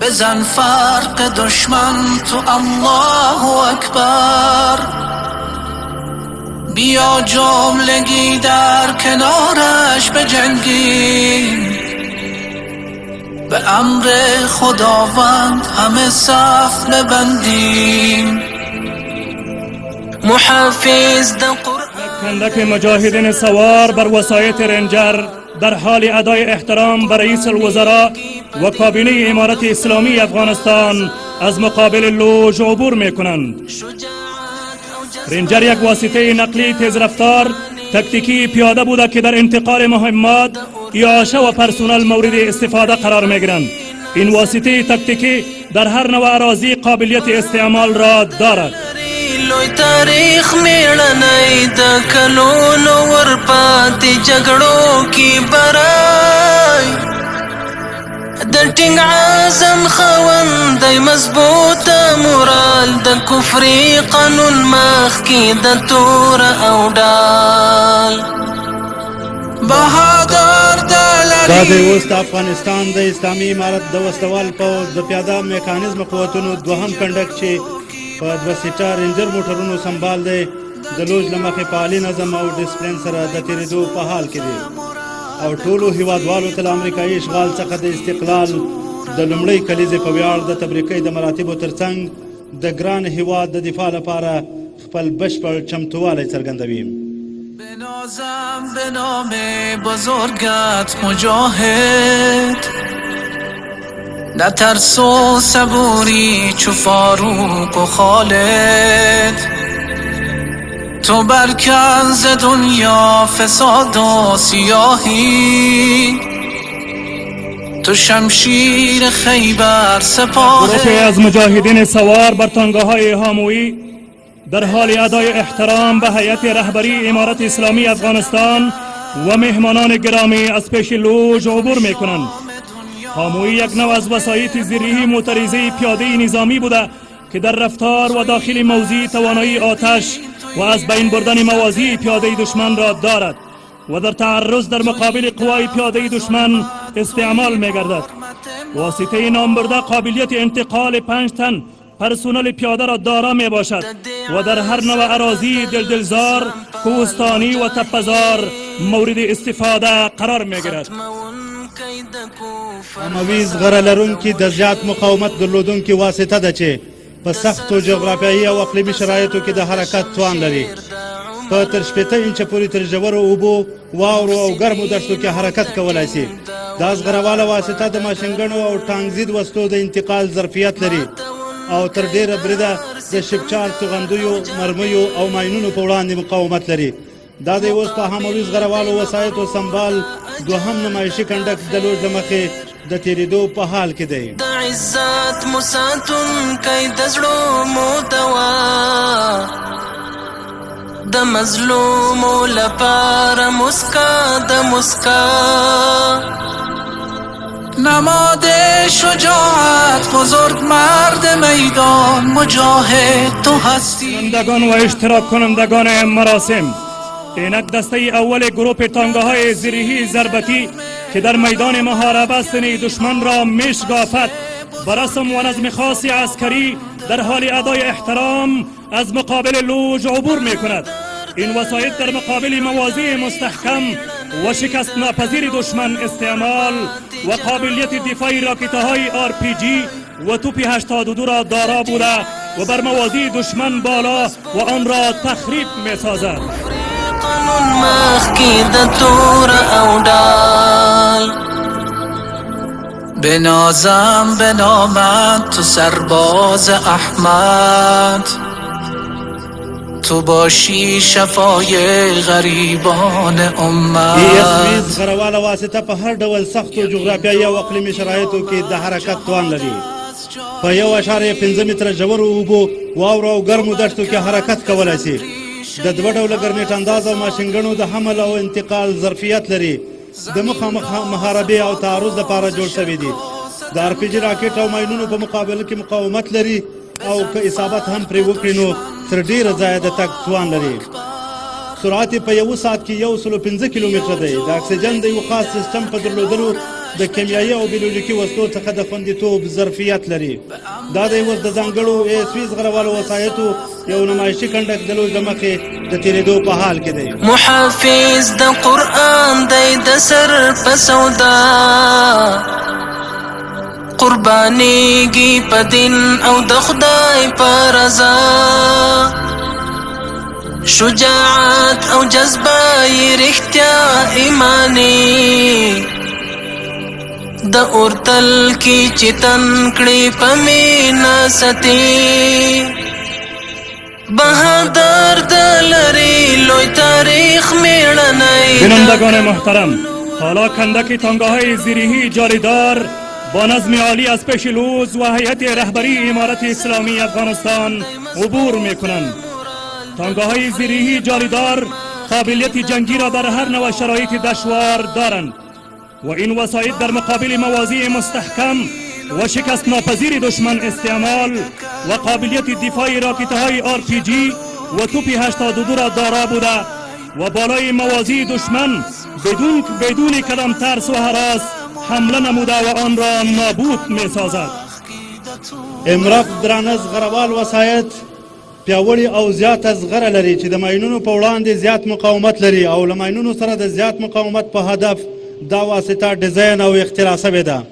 بزن فرق دشمن تو الله اکبر، بیا جملگی در کنارش بجنگیم، به امر خداوند همه صف ببندیم، محافظ در کندک مجاهدین سوار بر وسایط رنجر در حال ادای احترام به رئیس الوزراء و کابینه امارت اسلامی افغانستان از مقابل لوژ عبور می کنند. رنجر یک واسطه نقلی تیز رفتار تکتیکی پیاده بوده که در انتقال مهمات یاشه و پرسونل مورد استفاده قرار می گیرند. این واسطه تکتیکی در هر نوع اراضی قابلیت استعمال را دارد. لوی تاریخ میړنی د کلونو ورپاتې جګړو کې برای، د ټینګ عزم خوندی مضبوطه مورال، د کفري قانون مخکې د تور او ډال، بهادر دا د اوس د افغانستان د اسلامي امارت د وسلوال پوځ د پیاده میکانیزم قوتونو دوهم کنډک چې په دوه سیټه رینجر موټرونو سمبال دی د لوژ له مخې فعالي نظم او ډسپلین سره د تېرېدو په حال کې دی او ټولو هیوادوالو ته له امریکایي اشغال څخه د استقلال د لومړۍ کلیزې په ویاړ د تبریکۍ د مراتبو ترڅنګ د ګران هیواد د دفاع لپاره خپل بشپړ چمتووالی څرګندوي. بنازم به نام بزرگت مجاهد، نترس و صبوری چو فاروق و خالد تو برکن ز دنیا فساد و سیاهی تو شمشیر خیبر سپاه. گروهی از مجاهدین سوار بر تانگاهای هامویی در حال ادای احترام به هیئت رهبری امارت اسلامی افغانستان و مهمانان گرامی از پیش لوژ عبور می کنند. هامویی یک نوع از وسایط زیرهی موتوریزه پیاده نظامی بوده که در رفتار و داخل موضع توانایی آتش و از بین بردن مواضع پیاده دشمن را دارد و در تعرض در مقابل قوای پیاده دشمن استعمال می گردد. واسطه نام برده قابلیت انتقال 5 تن پرسونل پیاده را دارا می باشد و در هر نوع اراضی دلدلزار، کوهستانی و تپه‌زار مورد استفاده قرار می گیرد. هاموی زغره لرونکي د زیات مقاومت درلودونکي واسطه ده چې په سختو جغرافیایي او اقلیمي شرایطو کې د حرکت توان لري. په تر 80 انچه پورې تر ژورو اوبو، واورو او ګرمو دښتو کې حرکت کولی شي. دا زغرهواله واسطه د ماشینګڼو او ټانکزید وسلو د انتقال ظرفیت لري او تر ډیره بریده د شپچار توغندیو، مرمیو او ماینونو په وړاندې مقاومت لري. دا د اوس په هاموي زغروالو وسایطو سمبال دوهم نمایشي کنډک د لوژ له مخې د تېرېدو په حال کې دی. د عزت مو ساتونکی د زړو مو دوا د مظلومو لپاره مسکا د مسکا نماد شجاعت بزرگ مرد میدان مجاهد تو هستی. کنندگان و اشتراک کنندگان مراسم، اینک دسته اول گروه تانگاهای زیرهی ضربتی که در میدان محاربه سینه دشمن را میشگافد بر رسم و نظم خاص عسکری در حال ادای احترام از مقابل لوژ عبور می کند. این وسایط در مقابل مواضع مستحکم و شکست ناپذیر دشمن استعمال و قابلیت دفاعی راکت‌های RPG و توپ 82 را دارا بوده و بر مواضع دشمن بالا و آن را تخریب می سازد. قانون مخکی د تور او ډال بنازم بنامت تو سرباز احمد تو باشی شفای غریبان امت. ESV زغرهواله واسطه په هر ډول سختو جغرافیایي او اقلیمي شرایطو کې د حرکت توان لري. په 1.5 متره ژورو اوبو، واورو او ګرمو دښتو کې حرکت کولی شي. د 2 ډوله ګرنیټ انداز او ماشینګڼو د حمل او انتقال ظرفیت لري. د مخامخ محاربې او تعرض لپاره جوړ شوي دي. د RPG راکټ او ماینونو په مقابله کې مقاومت لري او که اصابت هم پرې وکړي نو تر ډیره ځایه د تګ توان لري. سرعت په 1 ساعت کې 105 کیلومتره دی. د اکسیجن د یو خاص سیستم په درلودلو د کیمیایي او بیولوژیکي وسلو څخه د خوندیتوب ظرفیت لري. دا د اوس د ځانګړو ESV زغرهوالو وسایطو یو نمایشي کنډک د لوژ له مخې د تېرېدو په حال کې دی. محافظ د قرآن دی د سر په سودا قربانیږي په دین او د خدای په رضا شجاعت او جذبه یې رښتیا ایماني د اورتل کې چې تن کړي په مینه ستي بهادر د لري لوی تاریخ میړنی. بینندگان محترم، حالا کندک تانگاهای زیرهی جاریدار با نظم عالی از پیش لوز و هیئت رهبری امارت اسلامی افغانستان عبور می کنند. تانگاهای زیرهی جاریدار قابلیت جنگی را در هر نوع شرایط دشوار دارند و این وسایط در مقابل مواضع مستحکم و شکست ناپذیر دشمن استعمال و قابلیت دفاعی راکت‌های RPG و توپ 82 را دارا بوده و بالای مواضع دشمن بدون کدام ترس و هراس حمله نموده و آن را نابود می سازد. امرف درانه زغروال وسایط پیاوړي او زیات زغره لري چې د ماینونو په وړاندې زیات مقاومت لري او له ماینونو سره د زیات مقاومت په هدف دا واسطه ډیزاین او اختراع شوې ده.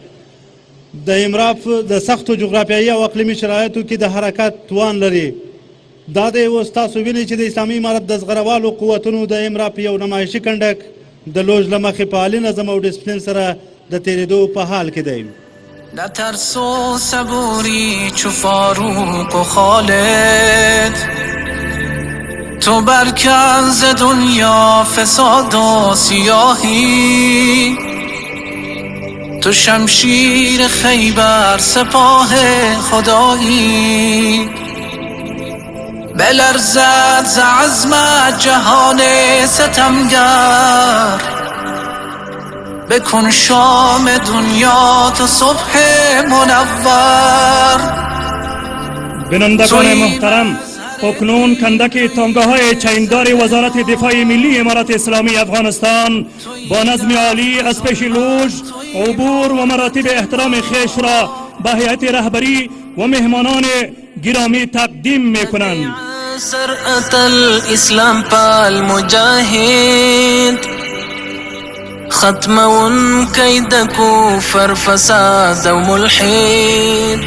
د امراف د سختو جغرافیایي او اقلیمي شرایطو کې د حرکت توان لري. دا د اوس تاسو وینئ چې د اسلامي امارت د زغروالو قوتونو د امراف یو نمایشي کنډک د لوژ له مخې په عالي نظم او ډسپلین سره د تېرېدو په حال کې دی. نترس و صبوری چو فاروق و خالد، تو برکن ز دنیا فساد و سیاهی، تو شمشیر خیبر سپاه خدایی، بلرزد ز عزمت جهان ستمگر، بکن شام دنیا تو صبح منور. بینندگان محترم، اکنون کندک تانگاهای چیندار وزارت دفاع ملی امارت اسلامی افغانستان با نظم عالی از پیش لوژ عبور و مراتب احترام خویش را به هیئت رهبری و مهمانان گرامی تقدیم میکنند. سرعت الاسلام پال مجاهد، ختمون کید کفر فساد و ملحد،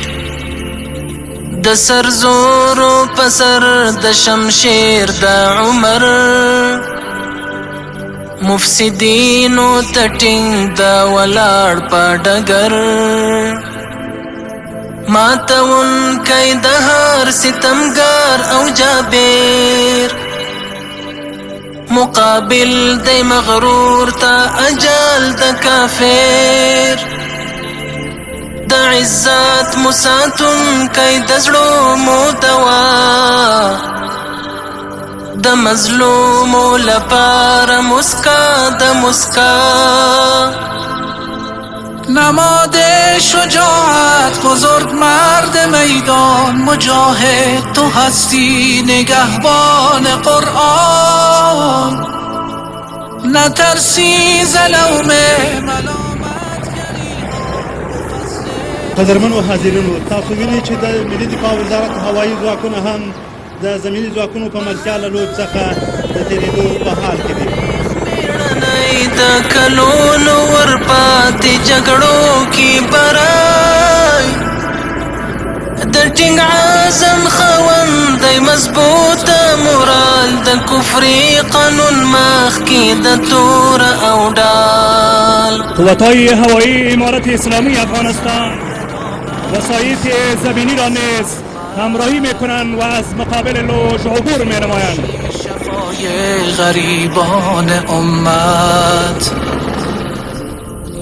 د سر زور و پسر د شمشیر د عمر، مفسدین و تټینګ د ولاړ په ډګر، ماتون کید هر ستمګر او جابر، مقابل د مغرور تا اجل د کافر، د عزت مساتم کای د زړو مو دوا، د مظلوم لپاره مسکا د مسکا، نماد شجاعت بزرگ مرد میدان مجاهد، تو هستی نگهبان قرآن، نترسی ز لوم ملامت قدرمنو حاضرینو، تاسو وینئ چې د ملي دفاع وزارت هوایي ځواکونه هم د زمیني ځواکونو په ملتیا له لوج څخه د تېرېدو په حال کې دي. د کلونو ورپاتې جګړو کې برای، د ټینګ عزم خوندی مضبوطه مورال، د کفري قانون مخکې د تور او ډال. قوتهای هوایی امارت اسلامی افغانستان وسایط زمینی را نیز همراهی میکنند و از مقابل لوژ عبور مینمایند. شفای غریبان امت،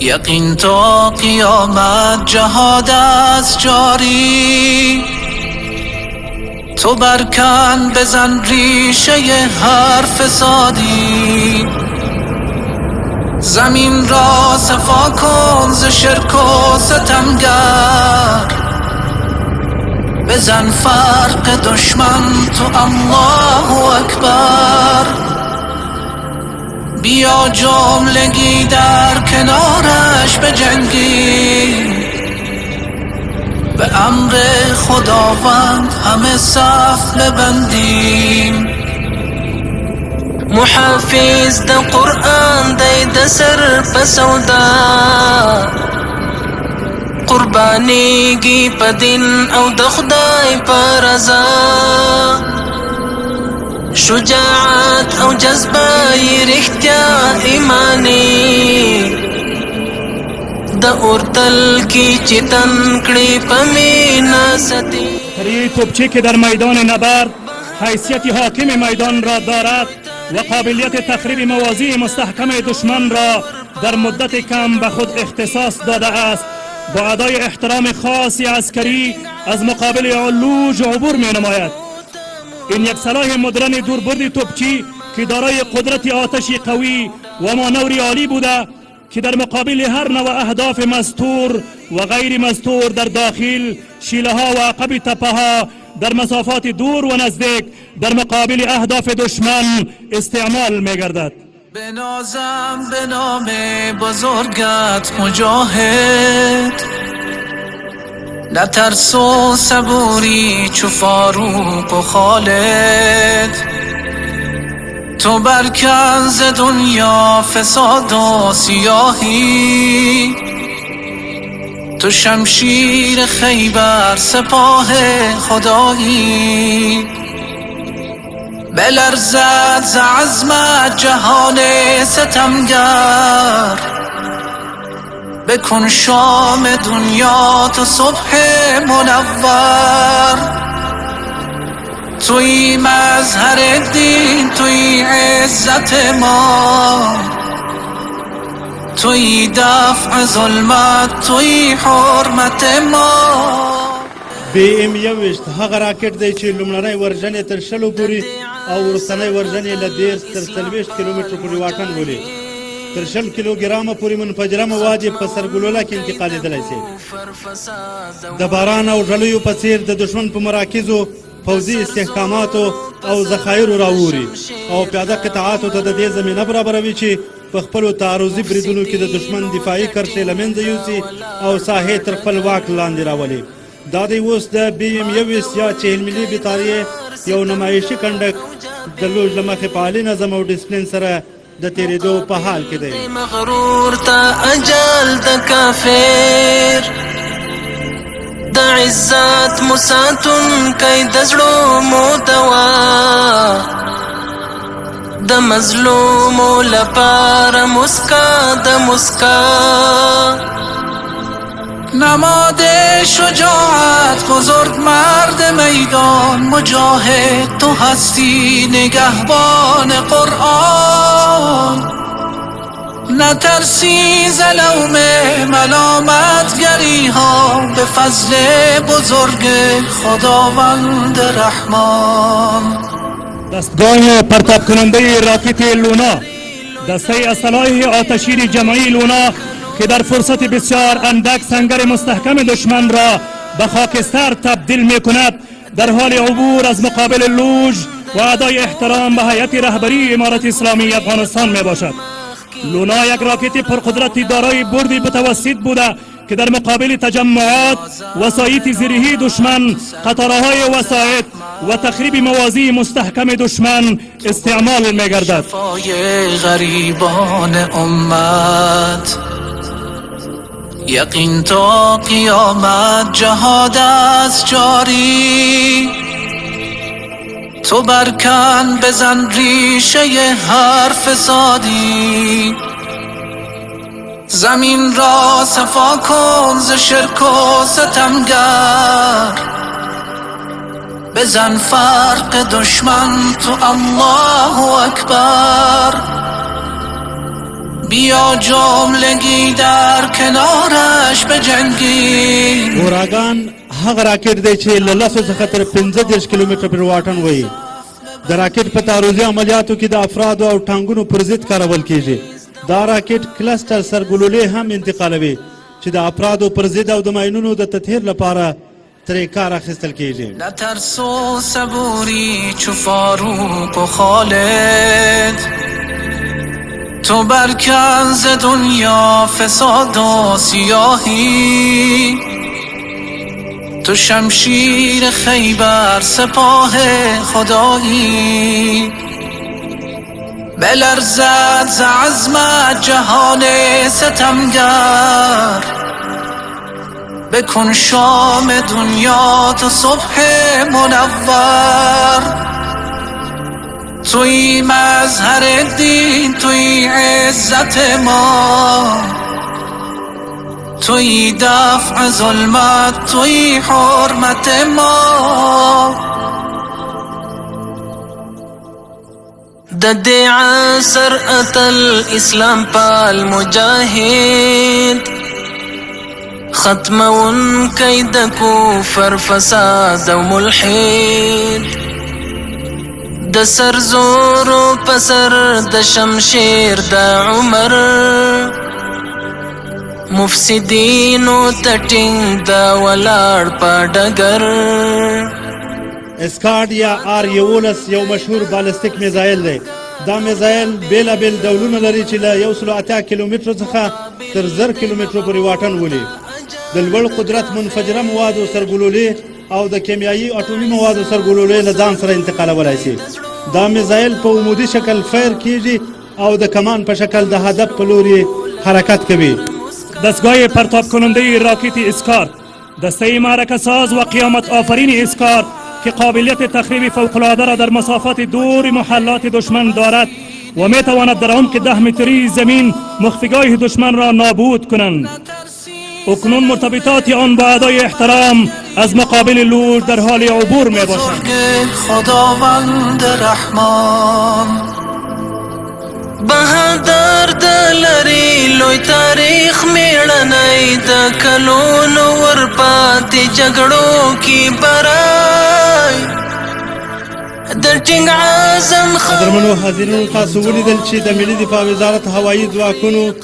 یقین تا قیامت جهاد است جاری، تو برکن بزن ریشه هر فسادی، زمین را صفا کن ز شرک و ستمگر، بزن فرق دشمن تو الله اکبر، بیا جملگی در کنارش بجنگی، به امر خداوند همه صف ببندیم، محافظ د قرآن دی د سر پسودا، قربانیگی پا دین او د خدای پا رضا، شجاعت او جذبه رختیا ایمانی، د اورتل کی چتن کڑی پا مینا ستی. این توپچی که در میدان نبرد حیثیت حاکم میدان را دارد و قابلیت تخریب مواضع مستحکم دشمن را در مدت کم به خود اختصاص داده است، با ادای احترام خاصی عسکری از مقابل لوژ عبور می نماید. این یک سلاح مدرن دوربرد توپچی که دارای قدرت آتشی قوی و مانوری عالی بوده که در مقابل هر نوع اهداف مستور و غیر مستور در داخل، شیله ها و عقب تپه ها در مسافات دور و نزدیک در مقابل اهداف دشمن استعمال می گردد. بنازم به نام بزرگت مجاهد، نترس و صبوری چو فاروق و خالد، تو برکن ز دنیا فساد و سیاهی، تو شمشیر خیبر سپاه خدایی، بلرزد ز عزمت جهان ستمگر، بکن شام دنیا تو صبح منور. توی مظهر دین، توی عزت ما، توی دفع ظلمت، توی حرمت ما. BM-21 هغه راکټ دی چې لومړنی ورژن یې تر 100 پورې او وروستنی ورژن یې له 10 تر 40 کیلومترو پورې واټن ولري. تر 20 کیلوګرامه پورې منفجره مواد یې په سرګلوله کې انتقالېدلی شي. د باران او ژلیو په څېر د دښمن په مراکزو، پوځي استحکاماتو او ذخایرو راووري او پیاده قطعاتو ته د دې زمینه برابروي چې په خپلو تعرضي بریدونو کې د دښمن دفاعي کرښې له منځه یوسي او ساحې تر خپل واک لاندې راولي. دا دی اوس د BM-21 یا 40 ملي بطاریې یو نمایشي کنډک د لوژ له مخې په عالي نظم او ډسپلین سره د تېرېدو په حال کې دی. مغرور تا اجل د کافر، د عزت مساتم کای د زړو مو دوا، د مظلومو لپاره مسکا د مسکا. نماد شجاعت بزرگ مرد میدان، مجاهد تو هستی نگهبان قرآن. نترسی ز لوم ملامتگری ها، به فضل بزرگ خداوند رحمان. دستگاه پرتاب کننده راکت لونا، دسته اسلحه آتشین جمعی لونا که در فرصت بسیار اندک سنگر مستحکم دشمن را به خاکستر تبدیل می کند، در حال عبور از مقابل لوژ و ادای احترام به هیئت رهبری امارت اسلامی افغانستان می باشد. لونا یک راکت پرقدرتی دارای بردی متوسط بوده که در مقابل تجمعات، وسایط زیرهی دشمن، قطارهای وسایط و تخریب موازی مستحکم دشمن استعمال می گردد. شفای غریبان امت، یقین تا قیامت جهاد است جاری. تو برکن بزن ریشه هر فسادی، زمین را صفا کن ز شرک و ستمگر. بزن فرق دشمن تو الله اکبر. بیا جملگی در کنارش بجنگی. اوراگان هغه راکټ دی چې له 10 څخه تر 15 کیلومتره پر واټن وایي. د راکټ په تعرضي عملیاتو کې د افرادو او ټانګونو پر ضد کارول کیږي. دا راکټ کلسټر سرګلولې هم انتقالوي چې د افرادو پر ضد او د ماینونو د تطهیر لپاره ترې کار اخیستل کیږي. نترس و صبوری چو فاروق و خالد، تو برکن ز دنیا فساد و سیاهی. تو شمشیر خیبر سپاه خدایی، بلرزد ز عزمت جهان ستمگر. بکن شام دنیا تو صبح منور. توی مظهر دین، توی عزت ما، توی دفع ظلمت، توی حرمت ما. د دې عصر اتل اسلام پال مجاهد، ختمون کید کفر فساد و ملحد. د سر زور و پسر د شمشیر د عمر، مفسدین و تټینګ د ولاړ په ډګر. اسکاډ یا R11 یو مشهور بالستیک میزایل دی. دا میزایل بیلابیل ډولونه لري چې له 108 کیلومترو څخه تر 1000 کیلومترو پورې واټن ولري. د لوړ قدرت منفجره موادو سرګلولې او د کیمیاوي اټومي موادو سرګلولې له ځان سره انتقالولی شي. دا میزایل په عمودي شکل فیر کیږي او د کمان په شکل د هدف په لوري حرکت کوي. دستگاه پرتاب کننده راکت اسکارد، دسته معرکه ساز و قیامت آفرین اسکارد که قابلیت تخریب فوق‌العاده را در مسافات دور محلات دشمن دارد و می تواند در عمق 10 متری زمین مخفیگاه دشمن را نابود کنند. اکنون مرتبطات آن با ادای احترام از مقابل لوژ در حال عبور می باشند. خداوند رحمان بهادر دلری لوی تاریخ میړنی د کلونو ورپاتې جګړو کی برای د ټینګ عزم قدرمنو حاضرینو تاسو ولیدل چې د ملي دفاع وزارت هوایي ځواکونو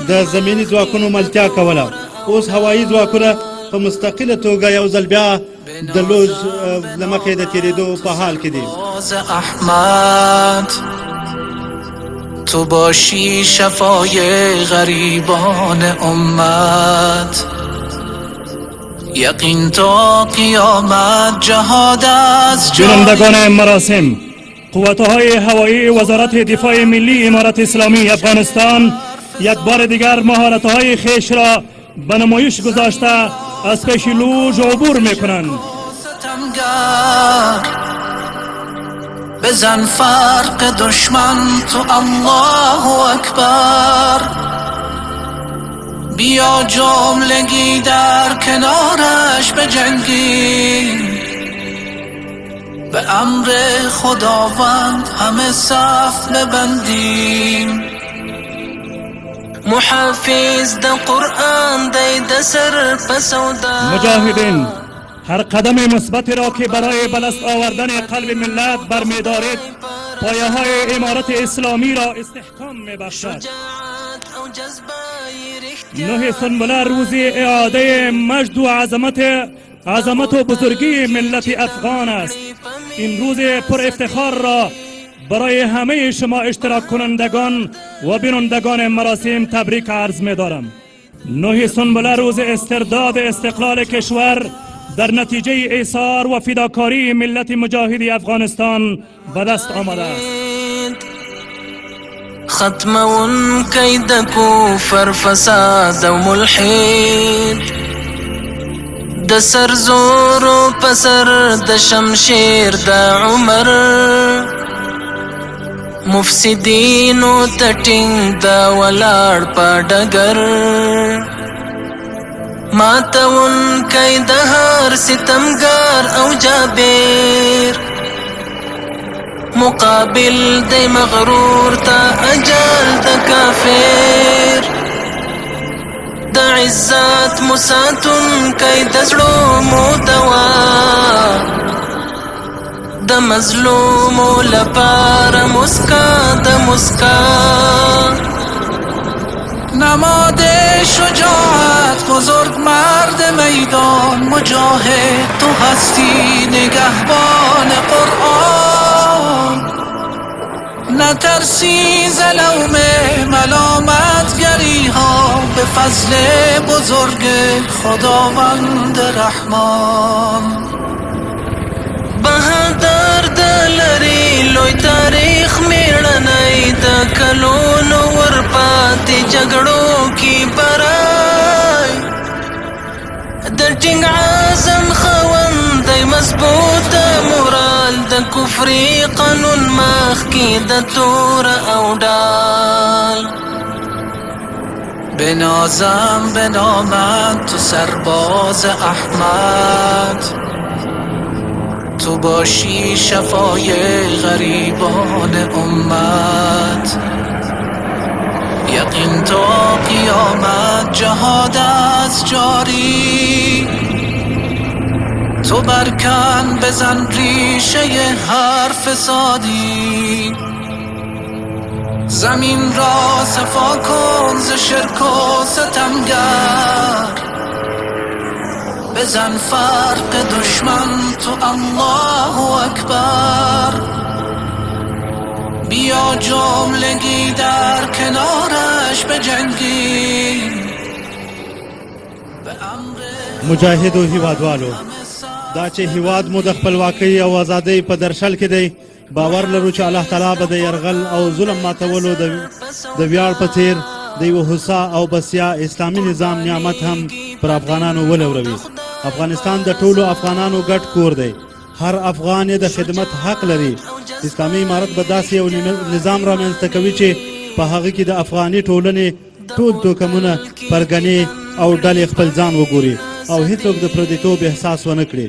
د زمینی ځواکونو ملتیا کوله. اوس هوایي ځواکونه په مستقله توګه یو ځل بیا د لوژ له مخې د تېرېدو په حال کې دي. احمد تو باشی شفای غریبان امت یقین تا قیامت جهاد از بینندگان مراسم، قوت‌های هوایی وزارت دفاع ملی امارت اسلامی افغانستان یک بار دیگر مهارت‌های خویش را به نمایش گذاشته از پیش لوژ عبور می‌کنند. بزن فرق دشمن تو الله اکبر بیا جملگی در کنارش بجنگی به امر خداوند همه صف ببندیم محافظ د قرآن د سر پسودا مجاهدین، هر قدم مثبتی را که برای بلست آوردن قلب ملت برمی‌دارید پایه‌های امارت اسلامی را استحکام می‌بخشد. 9 سنبله روز اعاده مجد و عظمت و بزرگی ملت افغان است. این روز پر افتخار را برای همه شما اشتراک کنندگان و بینندگان مراسم تبریک عرض می‌دارم. 9 سنبله روز استرداد استقلال کشور در نتیجه ایثار و فداکاری ملت مجاهد افغانستان به دست آمده است. ختمون کید کفر فساد و ملحد د سر زور و پسر د شمشیر د عمر مفسدین و تټینګ د ولاړ په ډګر ماتون کید هر ستمګار او جابر مقابل د مغرور تا اجل د کافر د عزت مساتون کید زړو مو دوا د مظلوم لپاره مسکا د مسکا نماد شجاعت بزرگ مرد میدان مجاهد تو هستی نگهبان قرآن نترسی ظلم ملامتگری ها به فضل بزرگ خداوند رحمان بهادر دلری لوی تاریخ میړنی د کلونو ورپاتې جګړو کی برای د ټینګ عزم خوندی مضبوط مورال د کفري قانون مخ کی د تور او ډال بنازم بنامت تو سرباز احمد تو باشی شفای غریبان امت یقین تا قیامت جهاد از جاری تو برکن بزن ریشه هر فسادی زمین را صفا کن ز شرک و ستمگر بزن فرق دشمن تو الله اکبر بیا جملگی در کنارش بجنگی مجاهد او هیوادوالو دا چې هیواد مو د خپلواکۍ او ازادۍ په درشل کې دی باور لرو چې الله تعالی به د یرغل او ظلم ماتولو د ویاړ په څیر د یو هوسا او بسیا اسلامي نظام نعمت هم پر افغانانو ولوروي. افغانستان د ټولو افغانانو ګډ کور دی. هر افغان د خدمت حق لري. اسلامي امارت به داسې یو نظام رامنځته کوي چې په هغه کې د افغاني ټولنې ټول توکمونه پرګنې او ډلې خپل ځان وګوري او هیڅوک د پردیتوب احساس ونه کړي.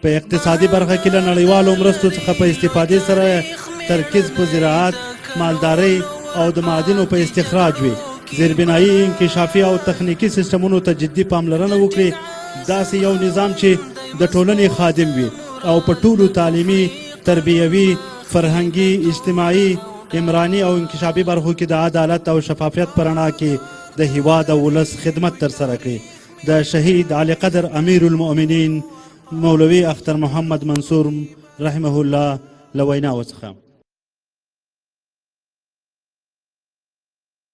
په اقتصادي برخه کې له نړیوالو مرستو څخه په استفادې سره ترکیز په زراعت، مالدارۍ او د معادنو په استخراج وي. زیربنایي، انکشافي او تخنیکي سیستمونو ته جدي پاملرنه وکړي. داسې یو نظام چې د ټولنې خادم وي او په ټولو تعلیمي، تربیوي، فرهنګي، اجتماعي، عمراني او انکشافي برخو کې د عدالت او شفافیت په رڼا کې د هیواد او ولس خدمت ترسره کړي. د شهید علی قدر امیر المؤمنین مولوي اختر محمد منصور رحمه الله له ویناوو څخه